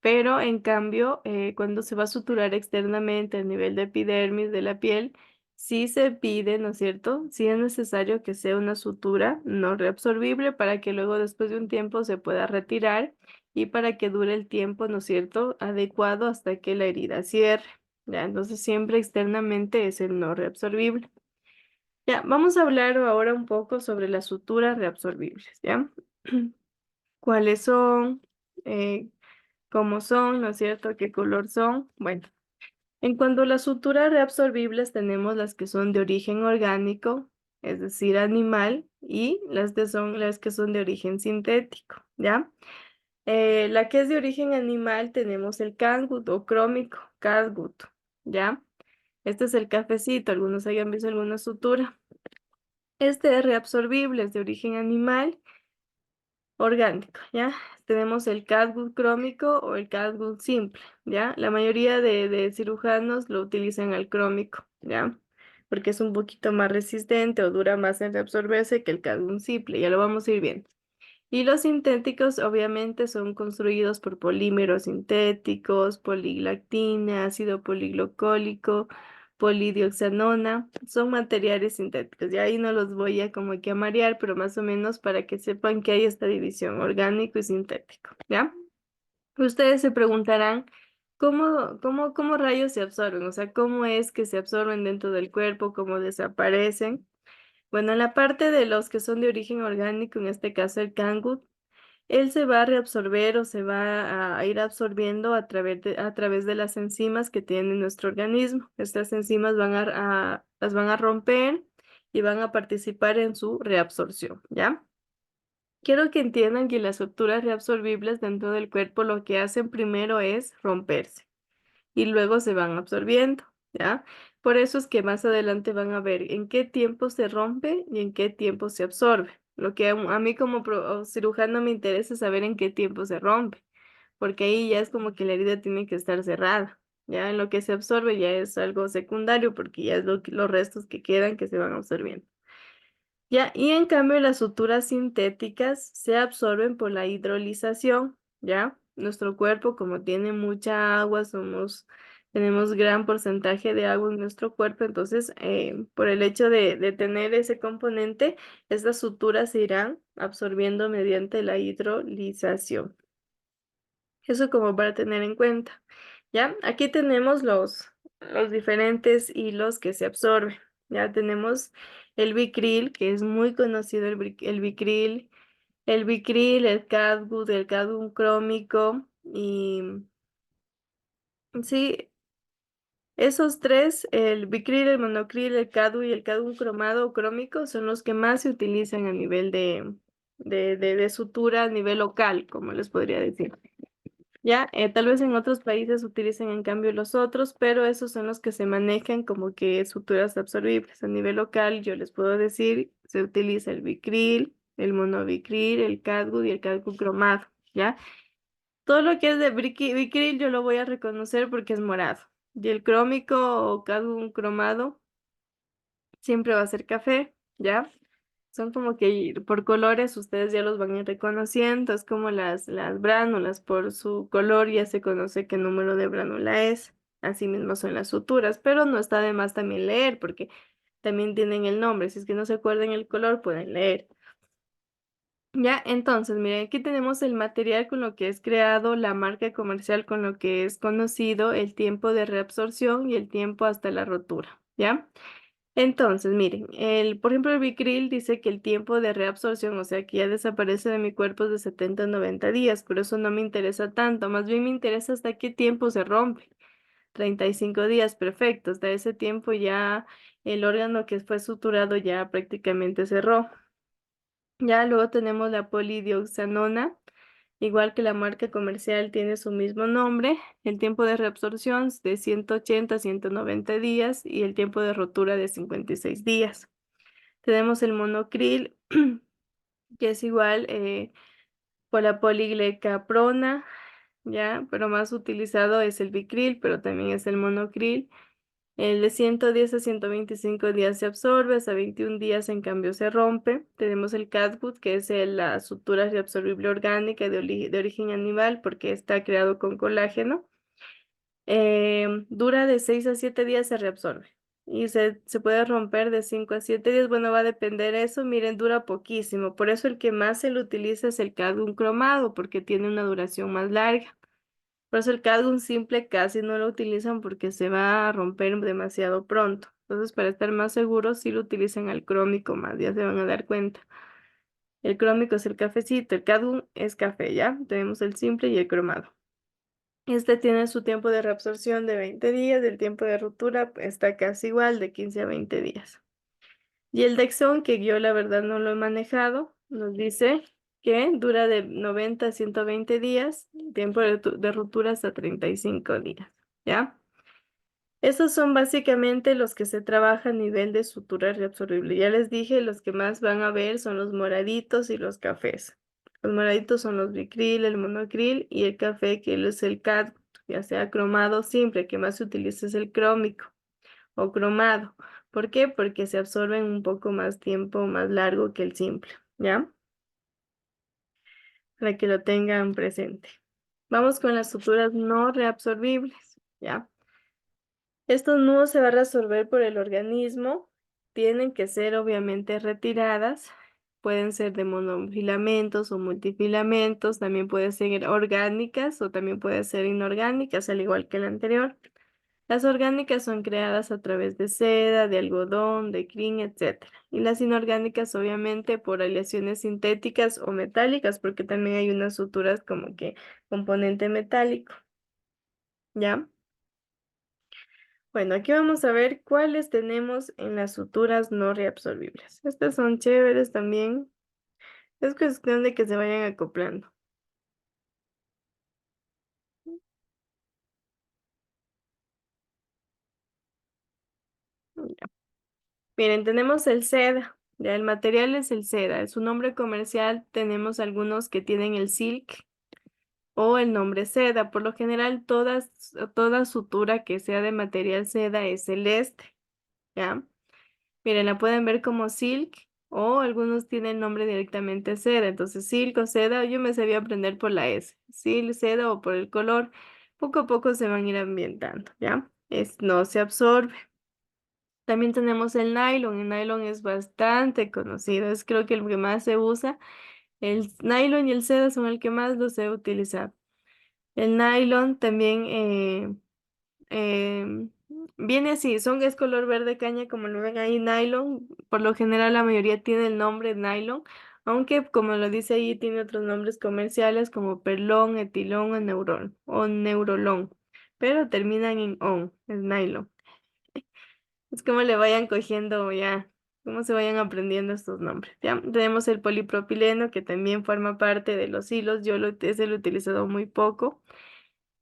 Pero en cambio, cuando se va a suturar externamente a nivel de epidermis de la piel, sí se pide, ¿no es cierto? Sí es necesario que sea una sutura no reabsorbible para que luego después de un tiempo se pueda retirar y para que dure el tiempo, ¿no es cierto? Adecuado hasta que la herida cierre. Ya, entonces siempre externamente es el no reabsorbible. Ya, vamos a hablar ahora un poco sobre las suturas reabsorbibles, ¿ya? ¿Cuáles son? Eh, ¿Cómo son? ¿No es cierto? ¿Qué color son? Bueno, en cuanto a las suturas reabsorbibles tenemos las que son de origen orgánico, es decir, animal, y las que son de origen sintético, ¿ya? La que es de origen animal tenemos el catgut o crómico, catgut, ¿ya? Este es el cafecito, algunos hayan visto alguna sutura. Este es reabsorbible, es de origen animal orgánico, ¿ya? Tenemos el catgut crómico o el catgut simple, ¿ya? La mayoría de cirujanos lo utilizan al crómico, ¿ya? Porque es un poquito más resistente o dura más en reabsorberse que el catgut simple, ya lo vamos a ir viendo. Y los sintéticos obviamente son construidos por polímeros sintéticos, polilactina, ácido poliglucólico, polidioxanona, son materiales sintéticos. Y ahí no los voy a como que a marear, pero más o menos para que sepan que hay esta división orgánico y sintético, ¿ya? Ustedes se preguntarán, ¿cómo rayos se absorben? O sea, ¿cómo es que se absorben dentro del cuerpo? ¿Cómo desaparecen? Bueno, en la parte de los que son de origen orgánico, en este caso el cangut, él se va a reabsorber o se va a ir absorbiendo a través de las enzimas que tiene nuestro organismo. Estas enzimas las van a romper y van a participar en su reabsorción, ¿ya? Quiero que entiendan que las estructuras reabsorbibles dentro del cuerpo lo que hacen primero es romperse y luego se van absorbiendo, ¿ya? Por eso es que más adelante van a ver en qué tiempo se rompe y en qué tiempo se absorbe. Lo que a mí como cirujano me interesa es saber en qué tiempo se rompe, porque ahí ya es como que la herida tiene que estar cerrada. Ya en lo que se absorbe ya es algo secundario porque ya es los restos que quedan que se van absorbiendo. Ya, y en cambio las suturas sintéticas se absorben por la hidrolización, ¿ya? Nuestro cuerpo, como tiene mucha agua, tenemos gran porcentaje de agua en nuestro cuerpo, entonces por el hecho de tener ese componente, estas suturas se irán absorbiendo mediante la hidrolización. Eso como para tener en cuenta, ¿ya? Aquí tenemos los diferentes hilos que se absorben. Ya tenemos el Bicril, que es muy conocido el Bicril, el Cadmium crómico y sí, esos tres, el Bicril, el Monocril, el Cadu y el Cadmium cromado o crómico son los que más se utilizan a nivel de sutura a nivel local, como les podría decir. Ya, tal vez en otros países utilicen en cambio los otros, pero esos son los que se manejan como que suturas absorbibles. A nivel local, yo les puedo decir, se utiliza el Bicril, el monobicril, el Catgut y el Catgut cromado, ¿ya? Todo lo que es de Bicril yo lo voy a reconocer porque es morado. Y el crómico o Catgut cromado siempre va a ser café, ¿ya? Son como que por colores ustedes ya los van a ir reconociendo, es como las bránulas, por su color ya se conoce qué número de bránula es. Así mismo son las suturas, pero no está de más también leer, porque también tienen el nombre. Si es que no se acuerdan el color, pueden leer. Ya, entonces, miren, aquí tenemos el material con lo que es creado, la marca comercial con lo que es conocido, el tiempo de reabsorción y el tiempo hasta la rotura, ¿ya? Entonces, miren, por ejemplo, el Bicril dice que el tiempo de reabsorción, o sea, que ya desaparece de mi cuerpo es de 70 a 90 días, pero eso no me interesa tanto, más bien me interesa hasta qué tiempo se rompe. 35 días, perfecto, hasta ese tiempo ya el órgano que fue suturado ya prácticamente cerró. Ya luego tenemos la polidioxanona, igual que la marca comercial tiene su mismo nombre, el tiempo de reabsorción es de 180 a 190 días y el tiempo de rotura de 56 días. Tenemos el monocril, que es igual por la poliglecaprona, ya, pero más utilizado es el bicril, pero también es el monocril. El de 110 a 125 días se absorbe, hasta 21 días en cambio se rompe. Tenemos el catgut, que es la sutura reabsorbible orgánica de origen animal porque está creado con colágeno. Dura de 6 a 7 días, se reabsorbe. Y se puede romper de 5 a 7 días. Bueno, va a depender eso. Miren, dura poquísimo. Por eso el que más se lo utiliza es el cadmium cromado, porque tiene una duración más larga. Por eso el cadmium simple casi no lo utilizan porque se va a romper demasiado pronto. Entonces, para estar más seguros, sí lo utilizan al crómico más, ya se van a dar cuenta. El crómico es el cafecito, el cadmium es café, ¿ya? Tenemos el simple y el cromado. Este tiene su tiempo de reabsorción de 20 días, el tiempo de ruptura está casi igual, de 15 a 20 días. Y el Dexon, que yo la verdad no lo he manejado, nos dice que dura de 90 a 120 días, tiempo de ruptura hasta 35 días, ¿ya? Estos son básicamente los que se trabaja a nivel de sutura reabsorbible. Ya les dije, los que más van a ver son los moraditos y los cafés. Los moraditos son los bicril, el monocril y el café, que es el CAD, ya sea cromado simple, el que más se utiliza es el crómico o cromado. ¿Por qué? Porque se absorben un poco más tiempo, más largo que el simple, ¿ya? Para que lo tengan presente. Vamos con las suturas no reabsorbibles, ¿ya? Estos no se va a resolver por el organismo, tienen que ser obviamente retiradas, pueden ser de monofilamentos o multifilamentos, también pueden ser orgánicas o también pueden ser inorgánicas, al igual que la anterior. Las orgánicas son creadas a través de seda, de algodón, de crin, etc. Y las inorgánicas obviamente por aleaciones sintéticas o metálicas, porque también hay unas suturas como que componente metálico, ¿ya? Bueno, aquí vamos a ver cuáles tenemos en las suturas no reabsorbibles. Estas son chéveres también. Es cuestión de que se vayan acoplando. Ya. Miren, tenemos el seda. Ya, el material es el seda. En su nombre comercial tenemos algunos que tienen el silk o el nombre seda. Por lo general, toda sutura que sea de material seda es celeste. ¿Ya? Miren, la pueden ver como silk o algunos tienen nombre directamente seda. Entonces, silk o seda, yo me sabía aprender por la S. Silk, seda o por el color. Poco a poco se van a ir ambientando, ¿ya? No se absorbe. También tenemos el nylon. El nylon es bastante conocido. Es creo que el que más se usa. El nylon y el seda son el que más los he utilizado. El nylon también Em, viene así, es color verde caña, como lo ven ahí, nylon. Por lo general, la mayoría tiene el nombre nylon, aunque como lo dice ahí, tiene otros nombres comerciales como perlón, etilón o neurón o neurolón, pero terminan en on, es nylon. Es como le vayan cogiendo ya, cómo se vayan aprendiendo estos nombres. Ya tenemos el polipropileno, que también forma parte de los hilos. Ese lo he utilizado muy poco.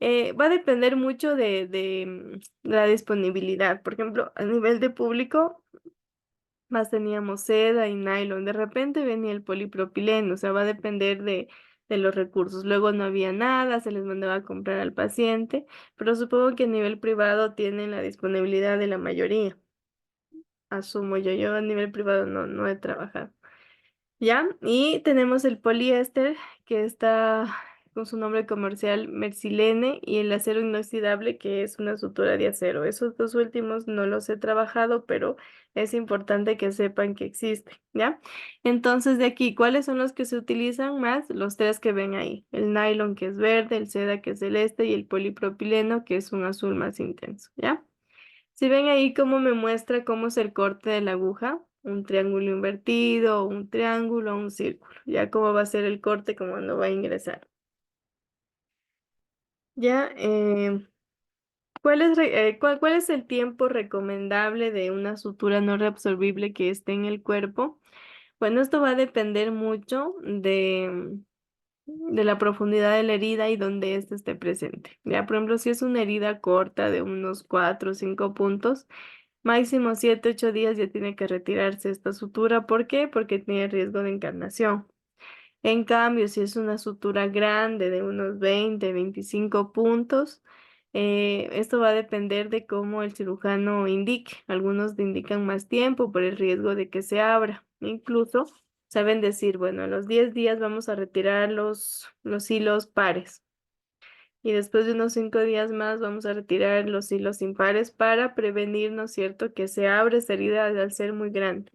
Va a depender mucho de la disponibilidad. Por ejemplo, a nivel de público, más teníamos seda y nylon. De repente venía el polipropileno, o sea, va a depender de los recursos. Luego no había nada, se les mandaba a comprar al paciente, pero supongo que a nivel privado tienen la disponibilidad de la mayoría. Asumo yo a nivel privado no he trabajado. ¿Ya? Y tenemos el poliéster, que está con su nombre comercial Mercilene, y el acero inoxidable, que es una sutura de acero. Esos dos últimos no los he trabajado, pero es importante que sepan que existen, ¿ya? Entonces, de aquí, ¿cuáles son los que se utilizan más? Los tres que ven ahí. El nylon, que es verde, el seda, que es celeste, y el polipropileno, que es un azul más intenso, ¿ya? Si ven ahí cómo me muestra cómo es el corte de la aguja, un triángulo invertido, un triángulo, un círculo, ya cómo va a ser el corte como cuando va a ingresar. Ya, ¿cuál es el tiempo recomendable de una sutura no reabsorbible que esté en el cuerpo? Bueno, esto va a depender mucho de la profundidad de la herida y donde ésta esté presente. Ya, por ejemplo, si es una herida corta de unos 4 o 5 puntos, máximo 7, 8 días ya tiene que retirarse esta sutura. ¿Por qué? Porque tiene riesgo de encarnación. En cambio, si es una sutura grande de unos 20, 25 puntos, esto va a depender de cómo el cirujano indique. Algunos te indican más tiempo por el riesgo de que se abra. Incluso saben decir, bueno, a los 10 días vamos a retirar los hilos pares. Y después de unos 5 días más vamos a retirar los hilos impares para prevenir, ¿no es cierto?, que se abra esta herida al ser muy grande.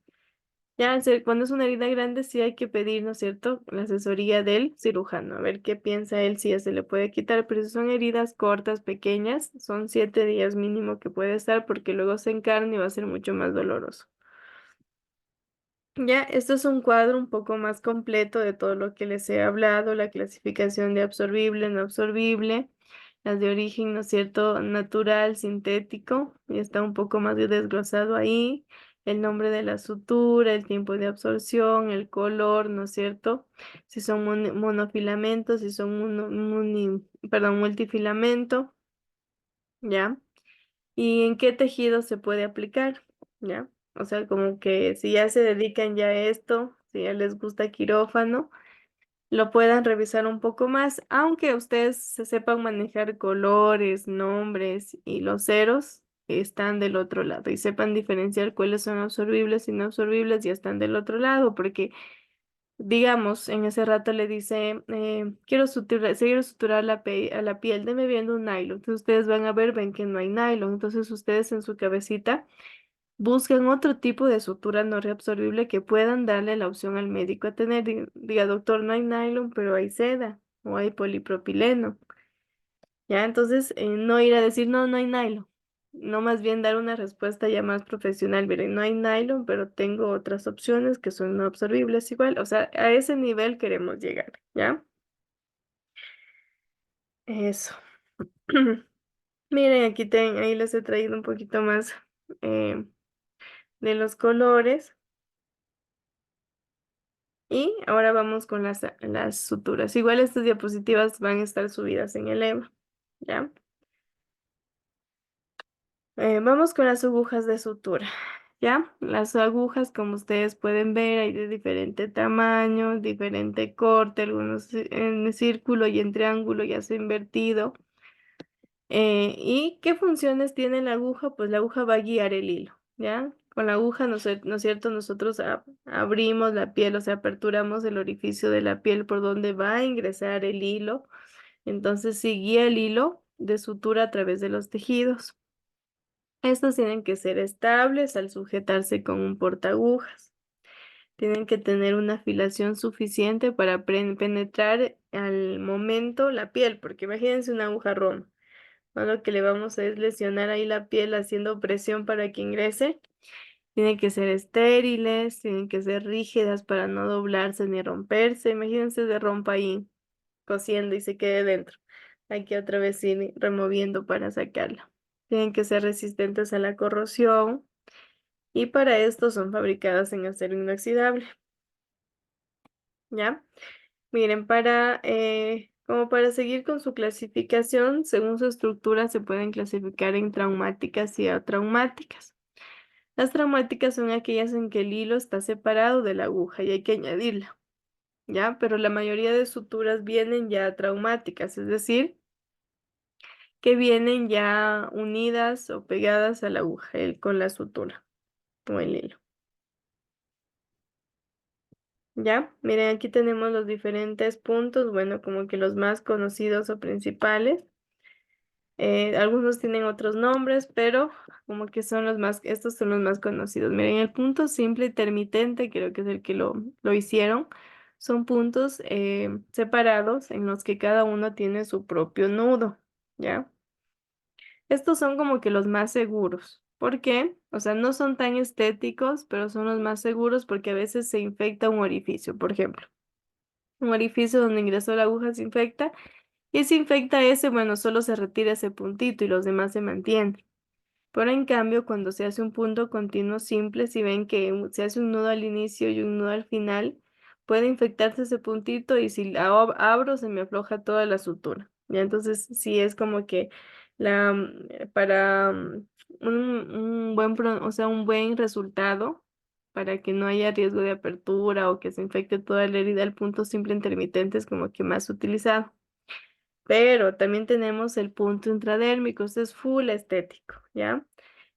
Ya, cuando es una herida grande, sí hay que pedir, ¿no es cierto?, la asesoría del cirujano, a ver qué piensa él, si ya se le puede quitar, pero si son heridas cortas, pequeñas, son 7 días mínimo que puede estar porque luego se encarna y va a ser mucho más doloroso. Ya, esto es un cuadro un poco más completo de todo lo que les he hablado, la clasificación de absorbible, no absorbible, las de origen, ¿no es cierto?, natural, sintético, y está un poco más desglosado ahí, el nombre de la sutura, el tiempo de absorción, el color, ¿no es cierto?, si son monofilamentos, si son multifilamento, ¿ya? ¿Y en qué tejido se puede aplicar? ¿Ya? O sea, como que si ya se dedican ya a esto, si ya les gusta quirófano, lo puedan revisar un poco más, aunque ustedes se sepan manejar colores, nombres y los ceros están del otro lado y sepan diferenciar cuáles son absorbibles y no absorbibles, ya están del otro lado, porque digamos, en ese rato le dice, quiero suturar a la piel, deme viendo un nylon. Entonces ustedes van a ver, ven que no hay nylon. Entonces ustedes en su cabecita buscan otro tipo de sutura no reabsorbible que puedan darle la opción al médico a tener. Diga, doctor, no hay nylon, pero hay seda o hay polipropileno. Ya, entonces no ir a decir, no, no hay nylon. No, más bien dar una respuesta ya más profesional. Miren, no hay nylon, pero tengo otras opciones que son no absorbibles igual. O sea, a ese nivel queremos llegar, ¿ya? Eso. Miren, ahí les he traído un poquito más eh, de los colores. Y ahora vamos con las suturas. Igual estas diapositivas van a estar subidas en el EVA, ¿ya? Vamos con las agujas de sutura, ¿ya? Las agujas, como ustedes pueden ver, hay de diferente tamaño, diferente corte, algunos en círculo y en triángulo, ya sea invertido. ¿Y qué funciones tiene la aguja? Pues la aguja va a guiar el hilo, ¿ya? Con la aguja, ¿no es cierto? Nosotros abrimos la piel, o sea, aperturamos el orificio de la piel por donde va a ingresar el hilo. Entonces, sí guía el hilo de sutura a través de los tejidos. Estos tienen que ser estables al sujetarse con un portaagujas. Tienen que tener una afilación suficiente para penetrar al momento la piel, porque imagínense una aguja roma, ¿no? Lo que le vamos a es lesionar ahí la piel haciendo presión para que ingrese. Tienen que ser estériles, tienen que ser rígidas para no doblarse ni romperse. Imagínense de rompa ahí cosiendo y se quede dentro. Hay que otra vez ir removiendo para sacarla. Tienen que ser resistentes a la corrosión y para esto son fabricadas en acero inoxidable. ¿Ya? Miren, como para seguir con su clasificación, según su estructura se pueden clasificar en traumáticas y atraumáticas. Las traumáticas son aquellas en que el hilo está separado de la aguja y hay que añadirla, ¿ya? Pero la mayoría de suturas vienen ya traumáticas, es decir, que vienen ya unidas o pegadas a la aguja, con la sutura o el hilo. ¿Ya? Miren, aquí tenemos los diferentes puntos, bueno, como que los más conocidos o principales. Algunos tienen otros nombres, pero como que estos son los más conocidos. Miren, el punto simple y intermitente, creo que es el que lo hicieron, son puntos separados en los que cada uno tiene su propio nudo, ¿ya? Estos son como que los más seguros. ¿Por qué? O sea, no son tan estéticos, pero son los más seguros porque a veces se infecta un orificio, por ejemplo. Un orificio donde ingresó la aguja se infecta y si infecta ese, bueno, solo se retira ese puntito y los demás se mantienen. Pero en cambio, cuando se hace un punto continuo simple, si ven que se hace un nudo al inicio y un nudo al final, puede infectarse ese puntito y si la abro se me afloja toda la sutura. Ya entonces sí es como que para un buen, o sea, un buen resultado, para que no haya riesgo de apertura o que se infecte toda la herida, el punto simple intermitente es como que más utilizado. Pero también tenemos el punto intradérmico, este es full estético, ¿ya?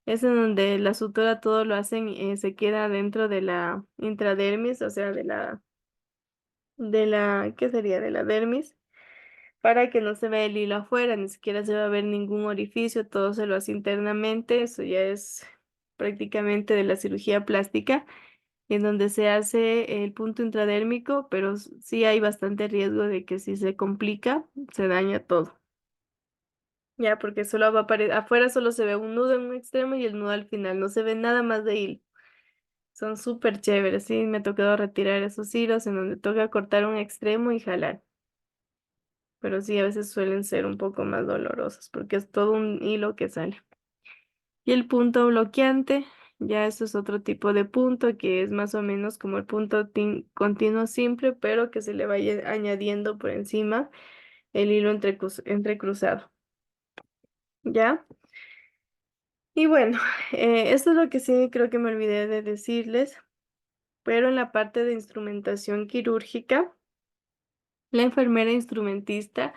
Es en donde la sutura todo lo hacen, se queda dentro de la intradermis, o sea, ¿qué sería? De la dermis, para que no se vea el hilo afuera, ni siquiera se va a ver ningún orificio, todo se lo hace internamente, eso ya es prácticamente de la cirugía plástica, en donde se hace el punto intradérmico, pero sí hay bastante riesgo de que si se complica, se daña todo. Ya, porque solo va a afuera solo se ve un nudo en un extremo y el nudo al final, no se ve nada más de hilo. Son súper chéveres, sí, me ha tocado retirar esos hilos en donde toca cortar un extremo y jalar. Pero sí, a veces suelen ser un poco más dolorosos porque es todo un hilo que sale. Y el punto bloqueante, ya eso es otro tipo de punto que es más o menos como el punto continuo simple, pero que se le vaya añadiendo por encima el hilo entrecruzado. ¿Ya? Y bueno, esto es lo que sí creo que me olvidé de decirles, pero en la parte de instrumentación quirúrgica, la enfermera instrumentista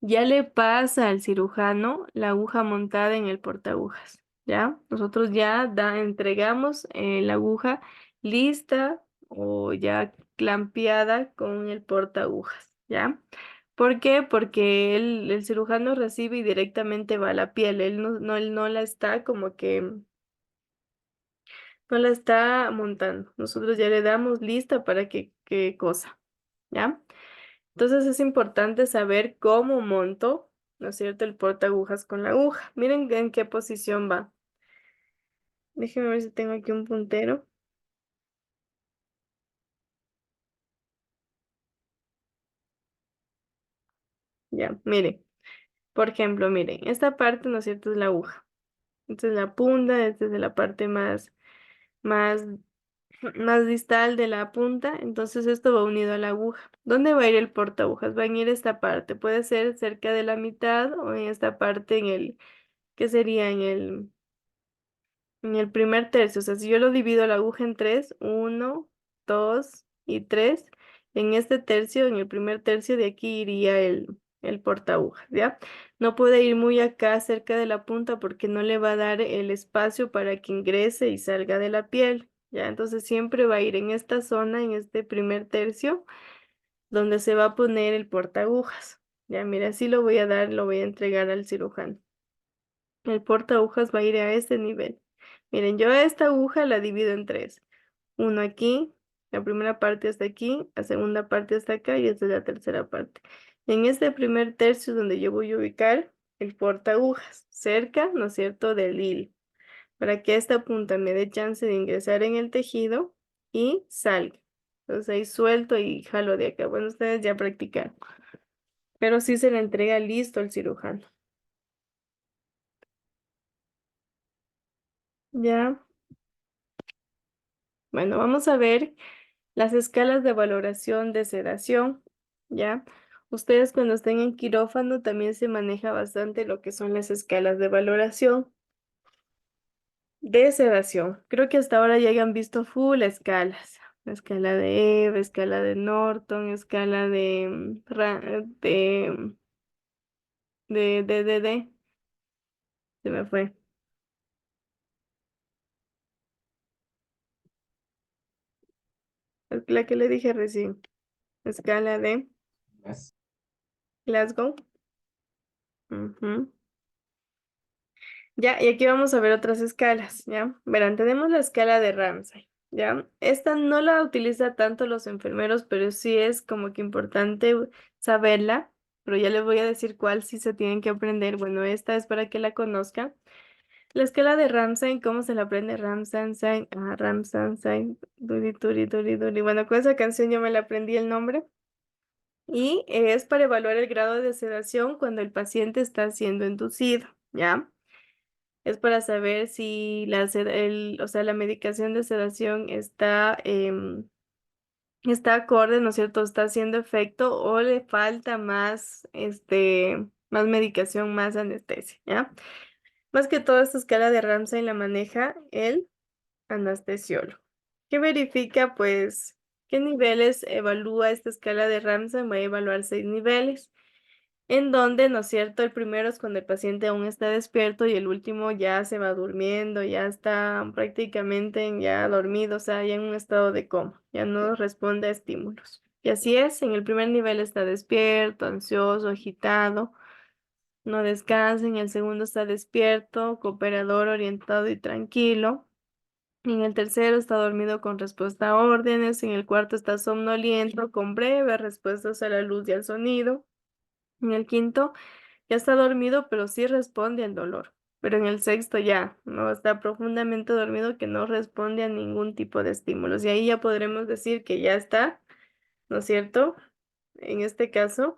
ya le pasa al cirujano la aguja montada en el portaagujas, ¿ya? Nosotros ya entregamos la aguja lista o ya clampeada con el portaagujas, ¿ya? ¿Por qué? Porque el cirujano recibe y directamente va a la piel, él no la está como que no la está montando. Nosotros ya le damos lista para qué cosa, ¿ya? Entonces es importante saber cómo monto, ¿no es cierto? El porta agujas con la aguja. Miren en qué posición va. Déjenme ver si tengo aquí un puntero. Ya, miren. Por ejemplo, miren, esta parte, ¿no es cierto? Es la aguja. Esta es la punta, esta es de la parte más más distal de la punta, entonces esto va unido a la aguja. ¿Dónde va a ir el porta agujas? Va a ir esta parte, puede ser cerca de la mitad o en esta parte ¿qué sería? En el primer tercio. O sea, si yo lo divido la aguja en tres, uno, dos y tres, en este tercio, en el primer tercio de aquí iría el porta agujas, ¿ya? No puede ir muy acá cerca de la punta porque no le va a dar el espacio para que ingrese y salga de la piel. ¿Ya? Entonces siempre va a ir en esta zona, en este primer tercio, donde se va a poner el portaagujas. Ya, mira, así lo voy a dar, lo voy a entregar al cirujano. El portaagujas va a ir a este nivel. Miren, yo esta aguja la divido en tres. Uno aquí, la primera parte hasta aquí, la segunda parte hasta acá y esta es la tercera parte. En este primer tercio es donde yo voy a ubicar el portaagujas, cerca, ¿no es cierto?, del hilo para que esta punta me dé chance de ingresar en el tejido y salga. Entonces ahí suelto y jalo de acá. Bueno, ustedes ya practicaron, pero sí se le entrega listo al cirujano. Ya, bueno, vamos a ver las escalas de valoración de sedación. Ya, ustedes cuando estén en quirófano también se maneja bastante lo que son las escalas de valoración de sedación. Creo que hasta ahora ya hayan visto full escalas. La escala de Eve, escala de Norton, escala de, se me fue. La que le dije recién. Escala de Glasgow. Ujú. Ya, y aquí vamos a ver otras escalas, ¿ya? Verán, tenemos la escala de Ramsay, ¿ya? Esta no la utiliza tanto los enfermeros, pero sí es como que importante saberla, pero ya les voy a decir cuál sí se tienen que aprender. Bueno, esta es para que la conozcan. La escala de Ramsay, ¿cómo se la aprende Ramsay? Ramsay, Duri, Duri, Duri, Duri. Bueno, con esa canción yo me la aprendí el nombre. Y es para evaluar el grado de sedación cuando el paciente está siendo inducido, ¿ya? Es para saber si o sea, la medicación de sedación está acorde, ¿no es cierto? Está haciendo efecto o le falta más, más medicación, más anestesia, ¿ya? Más que todo, esta escala de Ramsay la maneja el anestesiólogo. ¿Qué verifica? Pues, ¿qué niveles evalúa esta escala de Ramsay? Va a evaluar 6 niveles, en donde, ¿no es cierto? El primero es cuando el paciente aún está despierto y el último ya se va durmiendo, ya está prácticamente ya dormido, o sea, ya en un estado de coma, ya no responde a estímulos. Y así es, en el primer nivel está despierto, ansioso, agitado, no descansa, en el segundo está despierto, cooperador, orientado y tranquilo. En el tercero está dormido con respuesta a órdenes, en el cuarto está somnoliento con breves respuestas a la luz y al sonido. En el quinto ya está dormido, pero sí responde al dolor. Pero en el sexto ya no está profundamente dormido, que no responde a ningún tipo de estímulos. Y ahí ya podremos decir que ya está, ¿no es cierto? En este caso,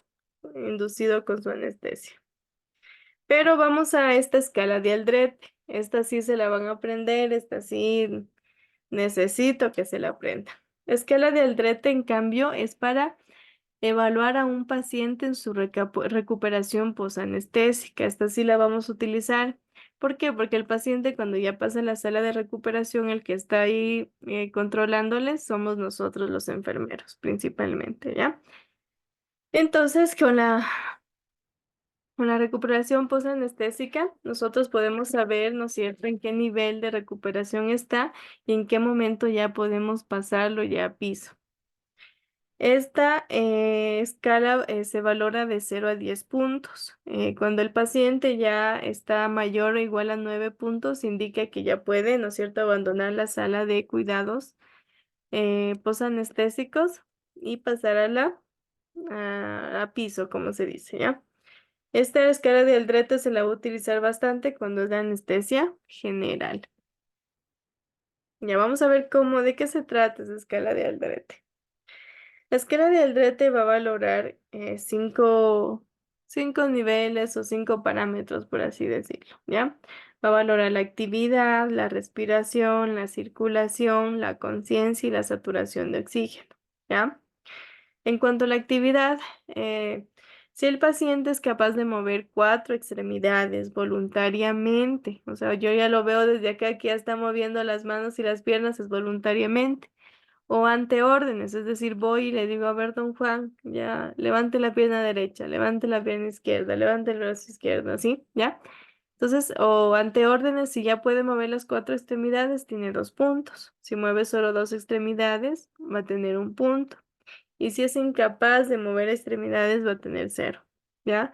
inducido con su anestesia. Pero vamos a esta escala de Aldrete. Esta sí se la van a aprender, esta sí necesito que se la aprenda. La escala de Aldrete, en cambio, es para evaluar a un paciente en su recuperación posanestésica. Esta sí la vamos a utilizar. ¿Por qué? Porque el paciente cuando ya pasa en la sala de recuperación, el que está ahí controlándole somos nosotros los enfermeros principalmente, ¿ya? Entonces, con la recuperación posanestésica, nosotros podemos saber, ¿no es cierto?, en qué nivel de recuperación está y en qué momento ya podemos pasarlo ya a piso. Esta escala se valora de 0 a 10 puntos. Cuando el paciente ya está mayor o igual a 9 puntos, indica que ya puede, ¿no es cierto?, abandonar la sala de cuidados posanestésicos y pasar a piso, como se dice, ¿ya? Esta escala de Aldrete se la va a utilizar bastante cuando es de anestesia general. Ya vamos a ver de qué se trata esa escala de Aldrete. La escala de Aldrete va a valorar cinco niveles o 5 parámetros, por así decirlo, ¿ya? Va a valorar la actividad, la respiración, la circulación, la conciencia y la saturación de oxígeno, ¿ya? En cuanto a la actividad, si el paciente es capaz de mover 4 extremidades voluntariamente, o sea, yo ya lo veo desde acá que ya está moviendo las manos y las piernas, es voluntariamente o ante órdenes, es decir, voy y le digo, a ver, don Juan, ya levante la pierna derecha, levante la pierna izquierda, levante el brazo izquierdo, ¿sí? ¿Ya? Entonces, o ante órdenes, si ya puede mover las 4 extremidades, tiene 2 puntos. Si mueve solo 2 extremidades, va a tener 1 punto. Y si es incapaz de mover extremidades, va a tener 0, ¿ya?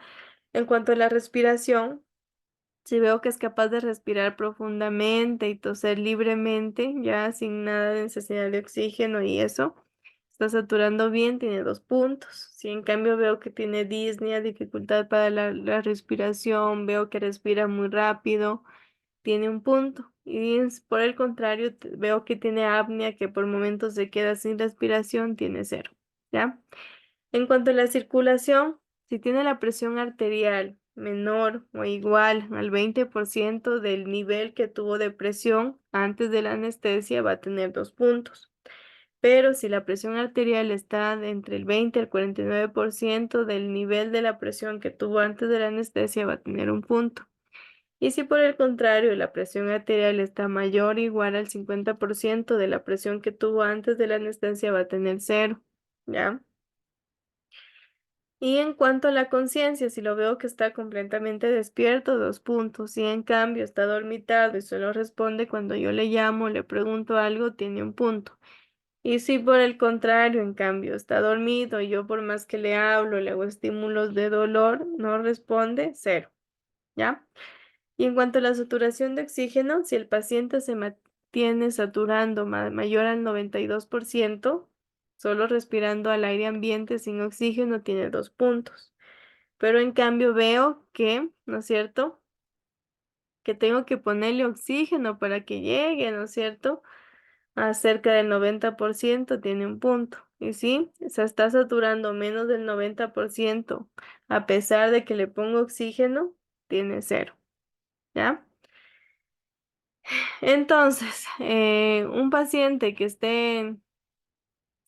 En cuanto a la respiración, si veo que es capaz de respirar profundamente y toser libremente, ya sin nada de necesidad de oxígeno y eso, está saturando bien, tiene 2 puntos. Si en cambio veo que tiene disnea, dificultad para la respiración, veo que respira muy rápido, tiene 1 punto. Y por el contrario, veo que tiene apnea, que por momentos se queda sin respiración, tiene 0, ¿ya? En cuanto a la circulación, si tiene la presión arterial menor o igual al 20% del nivel que tuvo de presión antes de la anestesia, va a tener 2 puntos. Pero si la presión arterial está de entre el 20 al 49% del nivel de la presión que tuvo antes de la anestesia, va a tener 1 punto. Y si por el contrario la presión arterial está mayor o igual al 50% de la presión que tuvo antes de la anestesia, va a tener 0, ¿ya? Y en cuanto a la conciencia, si lo veo que está completamente despierto, 2 puntos. Si en cambio está dormitado y solo responde cuando yo le llamo, le pregunto algo, tiene 1 punto. Y si por el contrario, en cambio, está dormido y yo por más que le hablo, le hago estímulos de dolor, no responde, 0, ¿ya? Y en cuanto a la saturación de oxígeno, si el paciente se mantiene saturando mayor al 92%, solo respirando al aire ambiente sin oxígeno, tiene 2 puntos. Pero en cambio veo que, ¿no es cierto?, que tengo que ponerle oxígeno para que llegue, ¿no es cierto? A cerca del 90% tiene un punto. Y sí, se está saturando menos del 90%, a pesar de que le pongo oxígeno, tiene cero, ¿ya? Entonces, un paciente que esté,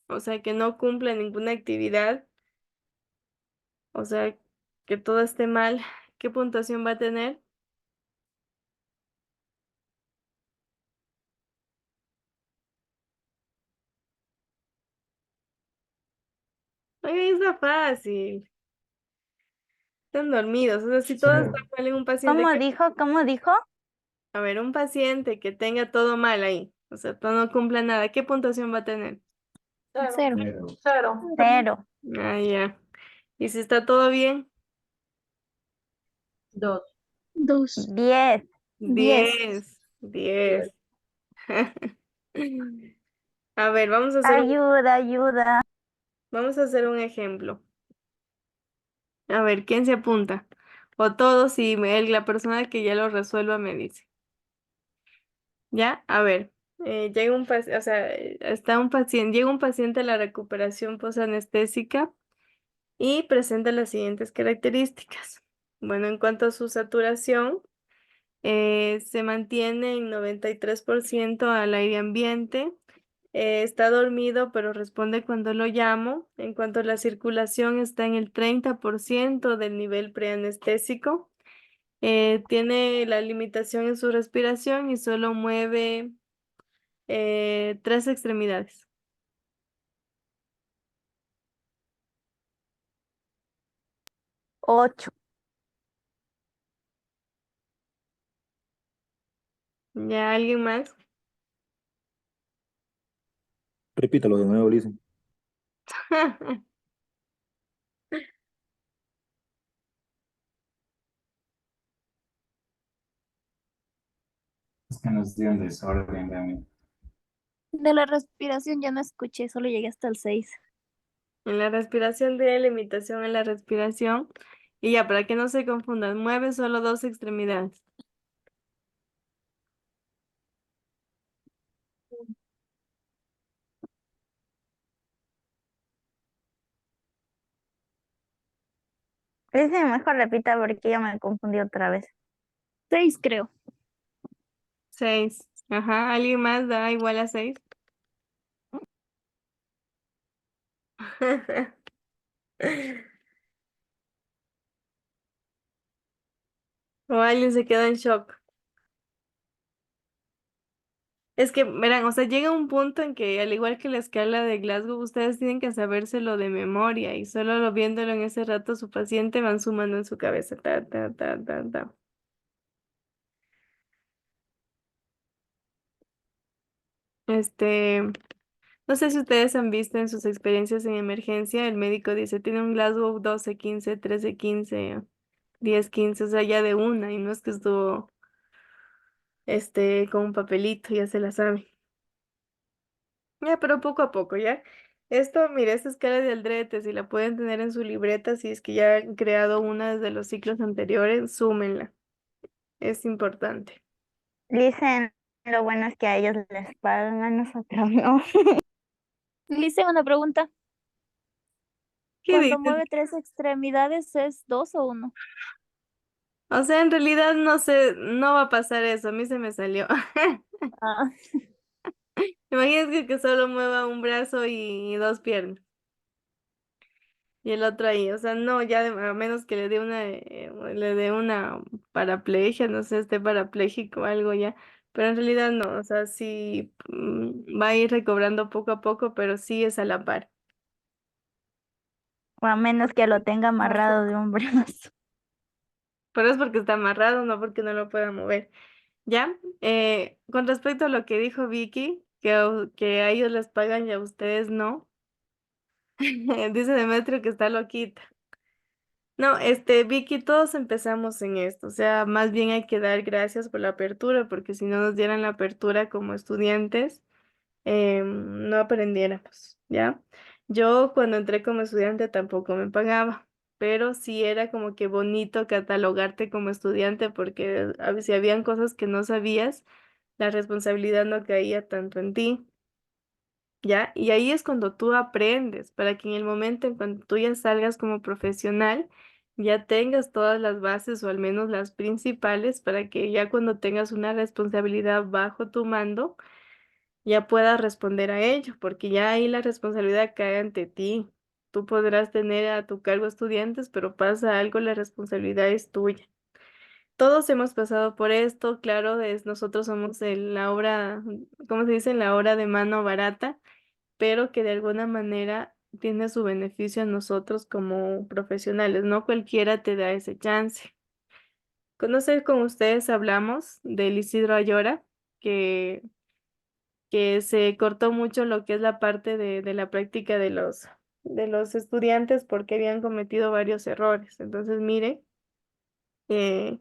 o sea, que no cumple ninguna actividad, o sea, que todo esté mal, ¿qué puntuación va a tener? Oiga, está fácil. Están dormidos. O sea, si todo está mal en un paciente, ¿Cómo dijo? ¿Cómo dijo? a ver, un paciente que tenga todo mal ahí, o sea, todo no cumpla nada, ¿qué puntuación va a tener? Cero. Cero. Cero. Ah, ya. ¿Y si está todo bien? Dos. Dos. 10. 10, 10. A ver, Ayuda, ayuda. vamos a hacer un ejemplo. A ver, ¿quién se apunta? O todos y la persona que ya lo resuelva me dice. ¿Ya? A ver, llega un paciente, o sea, está un paciente, llega un paciente a la recuperación posanestésica y presenta las siguientes características. Bueno, en cuanto a su saturación, se mantiene en 93% al aire ambiente. Está dormido, pero responde cuando lo llamo. En cuanto a la circulación, está en el 30% del nivel preanestésico. Tiene la limitación en su respiración y solo mueve tres extremidades. 8. ¿Ya alguien más? Repítalo de nuevo, Lisa. Es que nos dio un desorden también. De la respiración ya no escuché, solo llegué hasta el 6. En la respiración de limitación en la respiración. Y ya, para que no se confundan, mueve solo dos extremidades. Dice, mejor repita porque ya me confundí otra vez. 6 creo. 6. Ajá, ¿alguien más da igual a 6? O alguien se queda en shock. Es que, verán, o sea, llega un punto en que, al igual que la escala de Glasgow, ustedes tienen que sabérselo de memoria y solo viéndolo en ese rato, su paciente van sumando en su cabeza. Ta, ta, ta, ta, ta. Este, no sé si ustedes han visto en sus experiencias en emergencia, el médico dice, tiene un Glasgow 12, 15, 13, 15, 10, 15, o sea, ya de una, y no es que estuvo, con un papelito, ya se la sabe. Ya, pero poco a poco, ¿ya? Esto, mire, esta escala de Aldrete, si la pueden tener en su libreta, si es que ya han creado una desde los ciclos anteriores, súmenla. Es importante. Dicen, lo bueno es que a ellos les pagan, a nosotros no. Le hice una pregunta. ¿Qué Cuando dices? mueve 3 extremidades, ¿es 2 o 1? O sea, en realidad no sé, no va a pasar eso, a mí se me salió. Ah, Imagínense que solo mueva un brazo y dos piernas. Y el otro ahí, o sea, no, ya a menos que le dé una paraplegia, no sé, esté parapléjico o algo ya, pero en realidad no, o sea, sí va a ir recobrando poco a poco, pero sí es a la par. O a menos que lo tenga amarrado de un brazo. Pero es porque está amarrado, no porque no lo pueda mover. ¿Ya? Con respecto a lo que dijo Vicky, que a ellos les pagan y a ustedes no, dice Demetrio que está loquita. No, Vicky, todos empezamos en esto, o sea, más bien hay que dar gracias por la apertura, porque si no nos dieran la apertura como estudiantes, no aprendiéramos, ¿ya? Yo cuando entré como estudiante tampoco me pagaba, pero sí era como que bonito catalogarte como estudiante porque si habían cosas que no sabías, la responsabilidad no caía tanto en ti. ¿Ya? Y ahí es cuando tú aprendes, para que en el momento en cuando tú ya salgas como profesional, ya tengas todas las bases o al menos las principales para que ya cuando tengas una responsabilidad bajo tu mando, ya puedas responder a ello, porque ya ahí la responsabilidad cae ante ti. Tú podrás tener a tu cargo estudiantes, pero pasa algo, la responsabilidad es tuya. Todos hemos pasado por esto, claro, nosotros somos en la obra, ¿cómo se dice? En la obra de mano barata, pero que de alguna manera tiene su beneficio a nosotros como profesionales. No cualquiera te da ese chance. Conocer con ustedes hablamos del Isidro Ayora, que, que se cortó mucho lo que es la parte de la práctica de los estudiantes porque habían cometido varios errores. Entonces, mire, eh,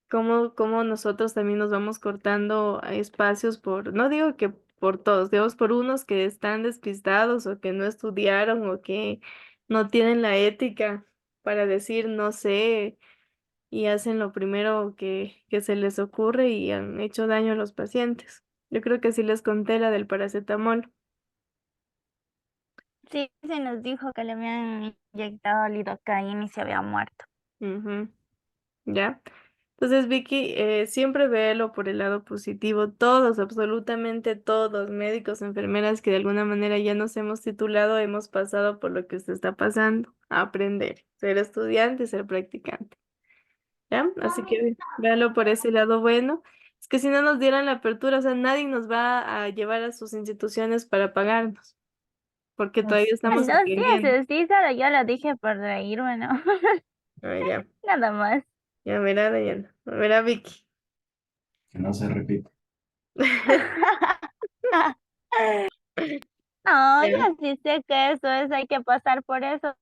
cómo nosotros también nos vamos cortando a espacios por, no digo que por todos, digamos por unos que están despistados o que no estudiaron o que no tienen la ética para decir no sé y hacen lo primero que se les ocurre y han hecho daño a los pacientes. Yo creo que sí les conté la del paracetamol. Sí, se nos dijo que le habían inyectado lidocaína y se había muerto. Ujú, ¿ya? Entonces, Vicky, siempre véelo por el lado positivo. Todos, absolutamente todos, médicos, enfermeras que de alguna manera ya nos hemos titulado, hemos pasado por lo que usted está pasando, a aprender, ser estudiante, ser practicante. ¿Ya? Así que véalo por ese lado bueno. Es que si no nos dieran la apertura, o sea, nadie nos va a llevar a sus instituciones para pagarnos, porque todavía estamos Lo aprendiendo. sé, sí, solo yo lo dije por reírme, ¿no? Ah, ya, Nada más. ya verá, Dayana, verá, Vicky. Que no se repita. No, yo Ya. sí sé que eso es, hay que pasar por eso,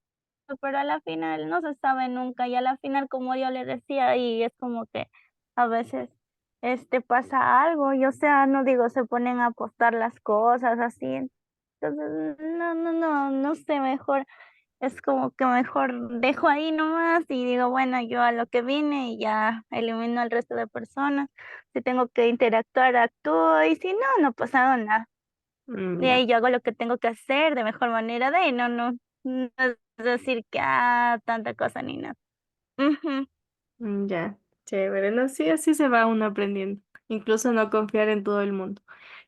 pero a la final no se sabe nunca, y a la final, como yo le decía, y es como que a veces pasa algo, y o sea, no digo, se ponen a apostar las cosas así, entonces no sé, mejor, es como que mejor dejo ahí nomás y digo, bueno, yo a lo que vine y ya elimino al resto de personas, si tengo que interactuar, actúo, y si no, no ha pasado nada. De Ya. ahí yo hago lo que tengo que hacer de mejor manera, de ahí no es decir que, tanta cosa ni nada. Ujú. Ya, chévere, ¿no? Sí, así se va uno aprendiendo, incluso no confiar en todo el mundo.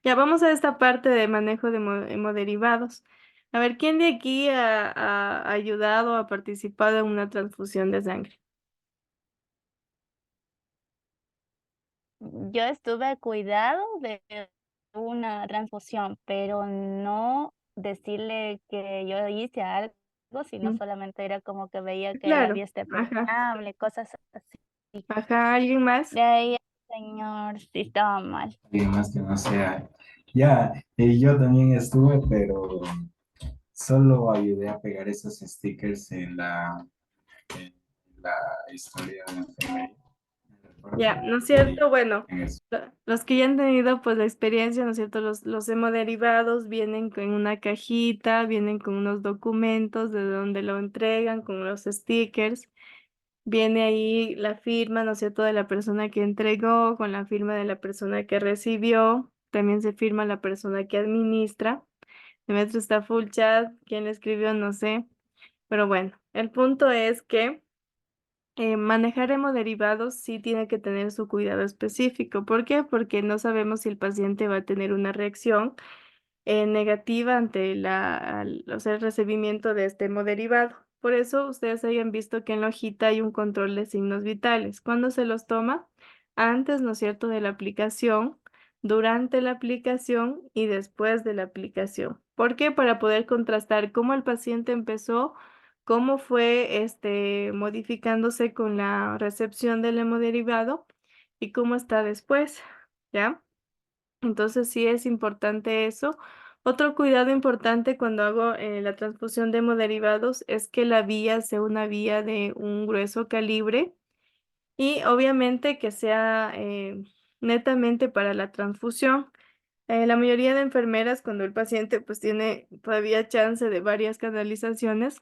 Ya vamos a esta parte de manejo de hemoderivados. A ver, ¿quién de aquí ha ayudado, ha participado en una transfusión de sangre? Yo estuve cuidado de una transfusión, pero no decirle que yo hice algo, sino Mm, solamente era como que veía que él claro, había ajá, permeable, cosas así. ajá, ¿alguien más? De ahí el señor sí estaba mal. Alguien más que no sea. Ya, yo también estuve, pero solo ayudé a pegar esos stickers en la historia de la enfermería. Ya, ¿no es Y cierto? Bueno, en eso. los que ya han tenido pues la experiencia, ¿no es cierto? Los hemoderivados vienen con una cajita, vienen con unos documentos de donde lo entregan, con los stickers. Viene ahí la firma, ¿no es cierto?, de la persona que entregó, con la firma de la persona que recibió. También se firma la persona que administra. De metro está full chat, quién le escribió, no sé. Pero bueno, el punto es que manejar hemoderivados sí tiene que tener su cuidado específico. ¿Por qué? Porque no sabemos si el paciente va a tener una reacción negativa ante o sea, el recibimiento de este hemoderivado. Por eso ustedes hayan visto que en la hojita hay un control de signos vitales. ¿Cuándo se los toma? Antes, ¿no es cierto?, de la aplicación, durante la aplicación y después de la aplicación. ¿Por qué? Para poder contrastar cómo el paciente empezó, cómo fue modificándose con la recepción del hemoderivado y cómo está después, ¿ya? Entonces sí es importante eso. Otro cuidado importante cuando hago la transfusión de hemoderivados es que la vía sea una vía de un grueso calibre y obviamente que sea netamente para la transfusión. La mayoría de enfermeras, cuando el paciente pues tiene todavía chance de varias canalizaciones,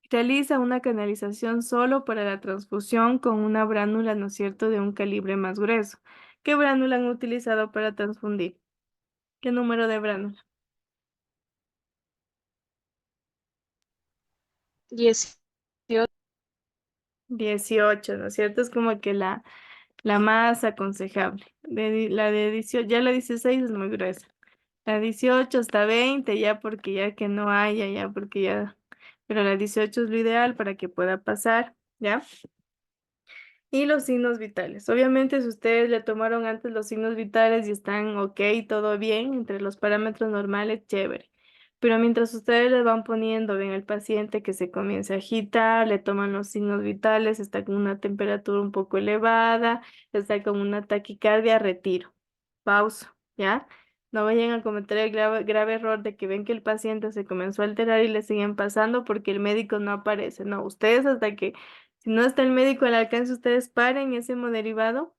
Realiza una canalización solo para la transfusión con una bránula, ¿no es cierto?, de un calibre más grueso. ¿Qué bránula han utilizado para transfundir? ¿Qué número de bránula? 18. 18, ¿no es cierto? Es como que la más aconsejable. La de 18, ya la 16 es muy gruesa. La 18 hasta 20, ya porque ya que no haya, ya porque ya... Pero la 18 es lo ideal para que pueda pasar, ¿ya? Y los signos vitales. Obviamente, si ustedes le tomaron antes los signos vitales y están ok, todo bien, entre los parámetros normales, chévere. Pero mientras ustedes le van poniendo, ven el paciente que se comienza a agitar, le toman los signos vitales, está con una temperatura un poco elevada, está con una taquicardia, retiro. Pausa, ¿ya? No vayan a cometer el grave error de que ven que el paciente se comenzó a alterar y le siguen pasando porque el médico no aparece. No, ustedes hasta que si no está el médico al alcance, ustedes paren ese hemoderivado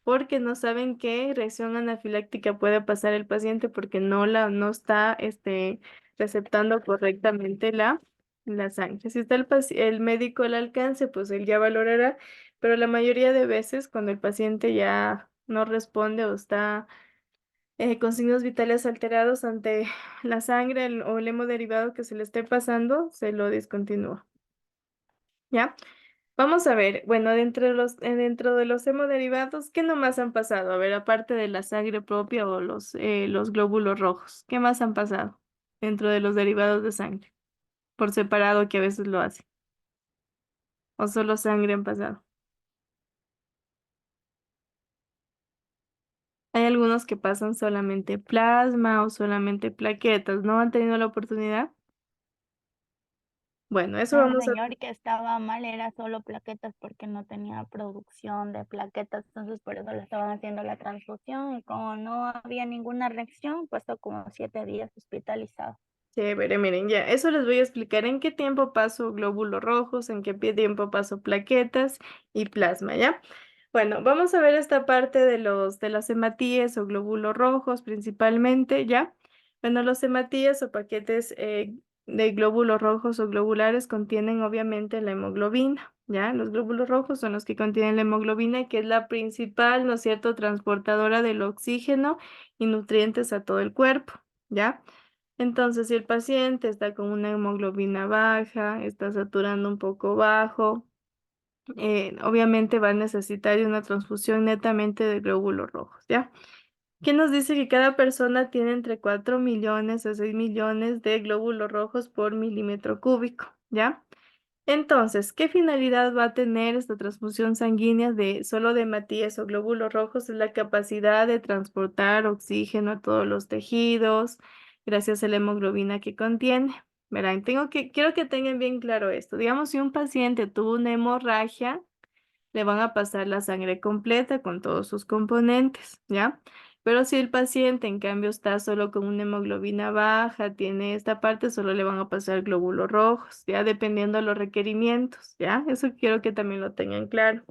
porque no saben qué reacción anafiláctica puede pasar el paciente porque no está receptando correctamente la sangre. Si está el médico al alcance, pues él ya valorará, pero la mayoría de veces cuando el paciente ya no responde o está con signos vitales alterados ante la sangre o el hemoderivado que se le esté pasando, se lo discontinúa. ¿Ya? Vamos a ver, bueno, dentro de los hemoderivados, ¿qué nomás han pasado? A ver, aparte de la sangre propia o los glóbulos rojos, ¿qué más han pasado dentro de los derivados de sangre? Por separado que a veces lo hacen. ¿O solo sangre han pasado? Hay algunos que pasan solamente plasma o solamente plaquetas, ¿no han tenido la oportunidad? Bueno, eso El vamos a... señor que estaba mal era solo plaquetas porque no tenía producción de plaquetas, entonces por eso le estaban haciendo la transfusión y como no había ninguna reacción, pasó como 7 días hospitalizado. Chévere, miren, ya, eso les voy a explicar en qué tiempo paso glóbulos rojos, en qué tiempo paso plaquetas y plasma, ¿ya? Bueno, vamos a ver esta parte de las hematíes o glóbulos rojos principalmente, ¿ya? Bueno, los hematíes o paquetes de glóbulos rojos o globulares contienen obviamente la hemoglobina, ¿ya? Los glóbulos rojos son los que contienen la hemoglobina, que es la principal, ¿no es cierto?, transportadora del oxígeno y nutrientes a todo el cuerpo, ¿ya? Entonces, si el paciente está con una hemoglobina baja, está saturando un poco bajo, obviamente va a necesitar de una transfusión netamente de glóbulos rojos, ¿ya? ¿Qué nos dice que cada persona tiene entre 4 millones a 6 millones de glóbulos rojos por milímetro cúbico, ¿ya? Entonces, ¿qué finalidad va a tener esta transfusión sanguínea de solo de hematíes o glóbulos rojos? Es la capacidad de transportar oxígeno a todos los tejidos, gracias a la hemoglobina que contiene. Verán, quiero que tengan bien claro esto. Digamos, si un paciente tuvo una hemorragia, le van a pasar la sangre completa con todos sus componentes, ¿ya? Pero si el paciente, en cambio, está solo con una hemoglobina baja, tiene esta parte, solo le van a pasar glóbulos rojos, ya dependiendo de los requerimientos, ¿ya? Eso quiero que también lo tengan claro.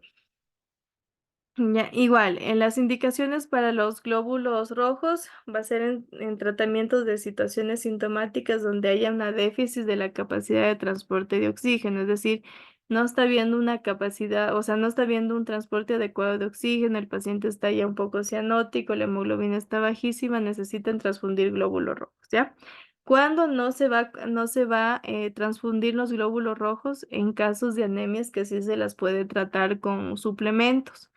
Ya, igual, en las indicaciones para los glóbulos rojos va a ser en tratamientos de situaciones sintomáticas donde haya una déficit de la capacidad de transporte de oxígeno, es decir, no está habiendo una capacidad, o sea, no está habiendo un transporte adecuado de oxígeno, el paciente está ya un poco cianótico, la hemoglobina está bajísima, necesitan transfundir glóbulos rojos, ¿ya? ¿Cuándo no se va a transfundir los glóbulos rojos? En casos de anemias que sí se las puede tratar con suplementos.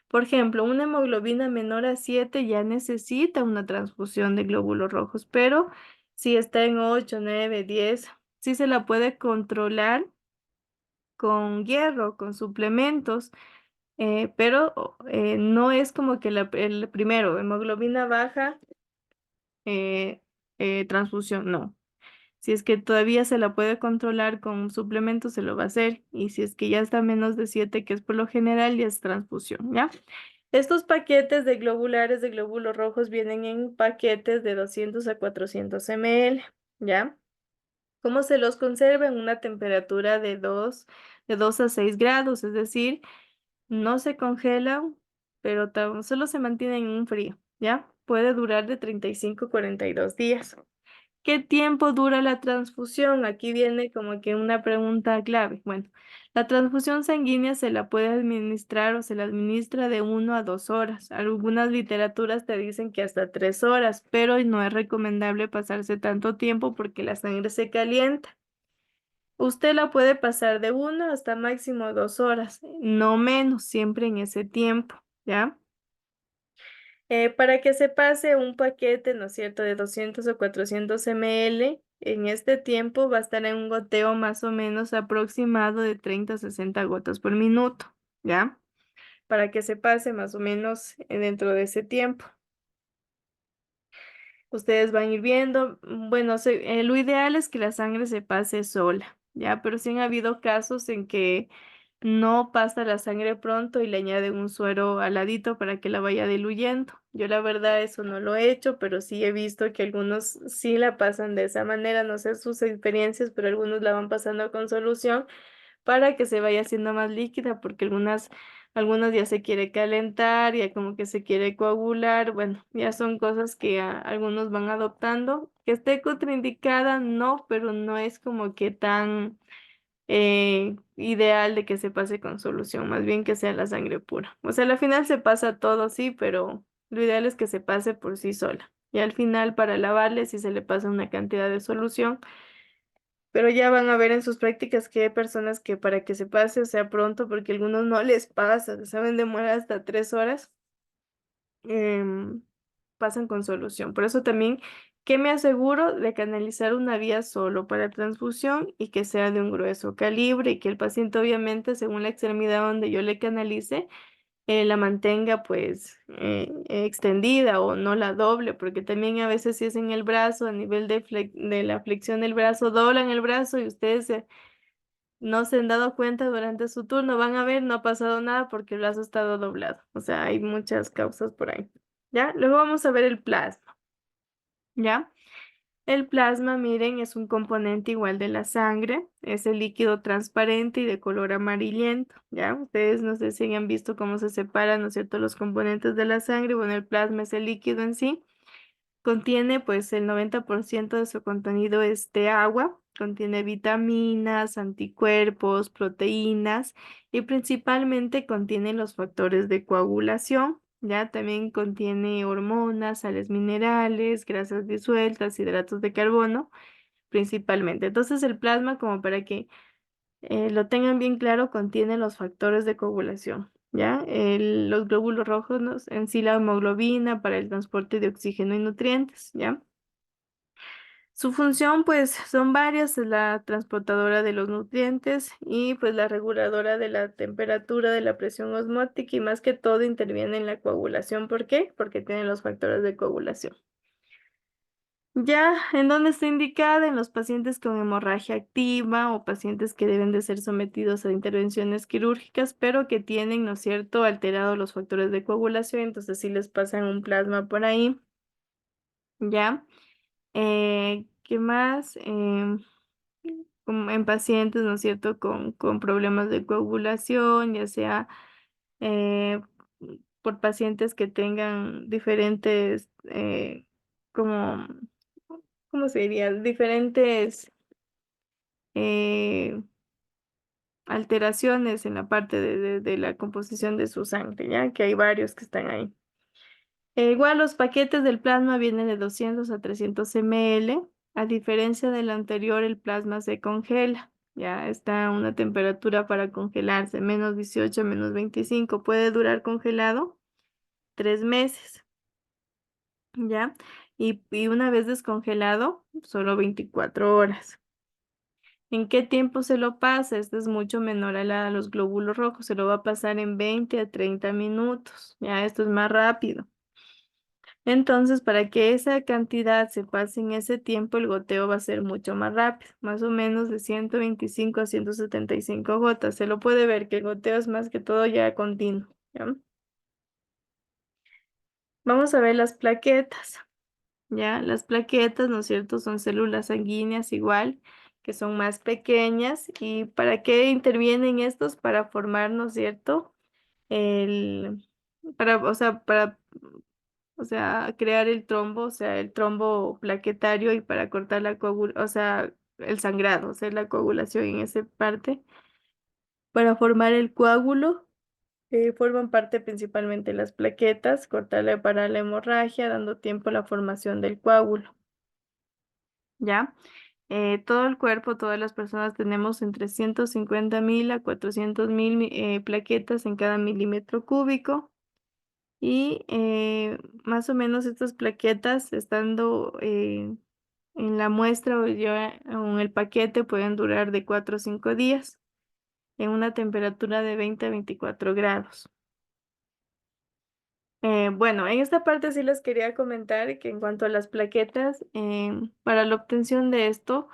Por ejemplo, una hemoglobina menor a 7 ya necesita una transfusión de glóbulos rojos, pero si está en 8, 9, 10, sí se la puede controlar con hierro, con suplementos, pero no es como que el primero, hemoglobina baja, eh, transfusión, no. Si es que todavía se la puede controlar con suplementos, se lo va a hacer. Y si es que ya está menos de 7, que es por lo general, ya es transfusión, ¿ya? Estos paquetes de globulares de glóbulos rojos vienen en paquetes de 200 a 400 ml, ¿ya? ¿Cómo se los conserva? En una temperatura de 2 a 6 grados, es decir, no se congelan, pero solo se mantienen en un frío, ¿ya? Puede durar de 35 a 42 días. ¿Qué tiempo dura la transfusión? Aquí viene como que una pregunta clave. Bueno, la transfusión sanguínea se la puede administrar o se la administra de 1 a 2 horas. Algunas literaturas te dicen que hasta 3 horas, pero no es recomendable pasarse tanto tiempo porque la sangre se calienta. Usted la puede pasar de 1 hasta máximo 2 horas, no menos, siempre en ese tiempo, ¿ya? Para que se pase un paquete, ¿no es cierto?, de 200 o 400 ml, en este tiempo va a estar en un goteo más o menos aproximado de 30 a 60 gotas por minuto, ¿ya? Para que se pase más o menos dentro de ese tiempo. Ustedes van a ir viendo, bueno, lo ideal es que la sangre se pase sola, ¿ya? Pero sí han habido casos en que no pasa la sangre pronto y le añaden un suero al ladito para que la vaya diluyendo. Yo la verdad eso no lo he hecho, pero sí he visto que algunos sí la pasan de esa manera, no sé sus experiencias, pero algunos la van pasando con solución para que se vaya haciendo más líquida, porque algunas ya se quiere calentar, ya como que se quiere coagular, bueno, ya son cosas que algunos van adoptando. Que esté contraindicada, no, pero no es como que tan ideal de que se pase con solución, más bien que sea la sangre pura. O sea, al final se pasa todo, sí, pero lo ideal es que se pase por sí sola. Y al final para lavarle si se le pasa una cantidad de solución, pero ya van a ver en sus prácticas que hay personas que para que se pase, o sea, pronto, porque a algunos no les pasa, saben demorar hasta 3 horas, em, pasan con solución. Por eso también, que me aseguro de canalizar una vía solo para transfusión y que sea de un grueso calibre y que el paciente obviamente, según la extremidad donde yo le canalice, la mantenga pues extendida o no la doble, porque también a veces si es en el brazo, a nivel de la flexión del brazo, doblan el brazo y ustedes no se han dado cuenta durante su turno, van a ver, no ha pasado nada porque el brazo ha estado doblado. O sea, hay muchas causas por ahí. ¿Ya? Luego vamos a ver el plasma. ¿Ya? El plasma, miren, es un componente igual de la sangre, es el líquido transparente y de color amarillento, ¿ya? Ustedes no sé si han visto cómo se separan, ¿no es cierto?, los componentes de la sangre. Bueno, el plasma es el líquido en sí, contiene pues el 90% de su contenido es de agua, contiene vitaminas, anticuerpos, proteínas y principalmente contiene los factores de coagulación. Ya también contiene hormonas, sales minerales, grasas disueltas, hidratos de carbono, principalmente. Entonces el plasma, como para que lo tengan bien claro, contiene los factores de coagulación, ¿ya? Los glóbulos rojos, en sí la hemoglobina para el transporte de oxígeno y nutrientes, ¿ya? Su función, pues, son varias, es la transportadora de los nutrientes y, pues, la reguladora de la temperatura, de la presión osmótica y más que todo interviene en la coagulación. ¿Por qué? Porque tiene los factores de coagulación. Ya, ¿en dónde está indicada? En los pacientes con hemorragia activa o pacientes que deben de ser sometidos a intervenciones quirúrgicas, pero que tienen, ¿no es cierto?, alterados los factores de coagulación, entonces sí les pasan un plasma por ahí, ¿ya? ¿Qué más? Como en pacientes, ¿no es cierto?, con problemas de coagulación, ya sea eh, por pacientes que tengan diferentes, como ¿cómo se diría? Diferentes eh, alteraciones en la parte de la composición de su sangre, ¿ya? Que hay varios que están ahí. Igual los paquetes del plasma vienen de 200 a 300 ml. A diferencia del anterior, el plasma se congela. Ya está a una temperatura para congelarse, -18, -25. Puede durar congelado 3 meses, ¿ya? Y una vez descongelado, solo 24 horas. ¿En qué tiempo se lo pasa? Este es mucho menor a los glóbulos rojos. Se lo va a pasar en 20 a 30 minutos. Ya, esto es más rápido. Entonces, para que esa cantidad se pase en ese tiempo, el goteo va a ser mucho más rápido, más o menos de 125 a 175 gotas. Se lo puede ver que el goteo es más que todo ya continuo, ¿ya? Vamos a ver las plaquetas. ¿Ya? Las plaquetas, ¿no es cierto? Son células sanguíneas igual, que son más pequeñas. ¿Y para qué intervienen estos? Para formar, ¿no es cierto? El, para, o sea, para o sea, crear el trombo, o sea, el trombo plaquetario y para cortar la coagulación, o sea, el sangrado, o sea, la coagulación en esa parte. Para formar el coágulo, forman parte principalmente las plaquetas, cortarle para la hemorragia, dando tiempo a la formación del coágulo. ¿Ya? Todo el cuerpo, todas las personas tenemos entre 150.000 a 400.000 plaquetas en cada milímetro cúbico. Y más o menos estas plaquetas, estando en la muestra o ya en el paquete, pueden durar de 4 a 5 días en una temperatura de 20 a 24 grados. Bueno, en esta parte sí les quería comentar que en cuanto a las plaquetas, para la obtención de esto,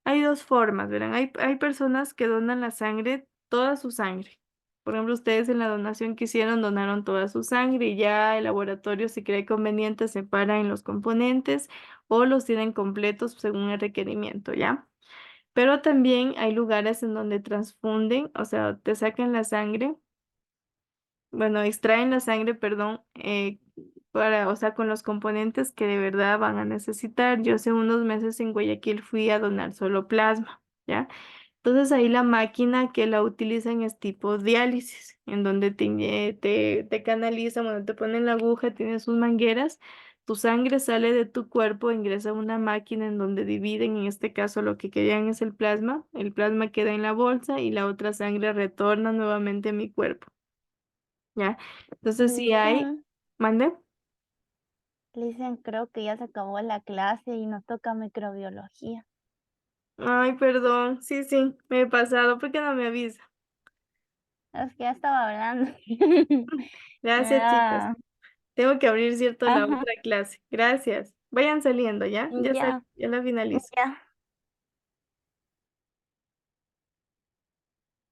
hay dos formas, verán. Hay personas que donan la sangre, toda su sangre. Por ejemplo, ustedes en la donación que hicieron donaron toda su sangre y ya el laboratorio, si cree conveniente, separa en los componentes o los tienen completos según el requerimiento, ¿ya? Pero también hay lugares en donde transfunden, o sea, te sacan la sangre, bueno, extraen la sangre, perdón, o sea, con los componentes que de verdad van a necesitar. Yo hace unos meses en Guayaquil fui a donar solo plasma, ¿ya? Entonces ahí la máquina que la utilizan es tipo diálisis, en donde te canalizan, bueno, te ponen la aguja, tiene sus mangueras, tu sangre sale de tu cuerpo, ingresa a una máquina en donde dividen, en este caso lo que querían es el plasma queda en la bolsa y la otra sangre retorna nuevamente a mi cuerpo, ¿ya? Entonces si hay, Licen, ¿mande? Licen, creo que ya se acabó la clase y nos toca microbiología. Ay, perdón, sí, sí, me he pasado, ¿por qué no me avisa? Es que ya estaba hablando. Gracias, chicos. Ah, Tengo que abrir, ¿cierto? La ajá, otra clase. Gracias. Vayan saliendo, ¿ya? ya, Ya la finalizo. ya.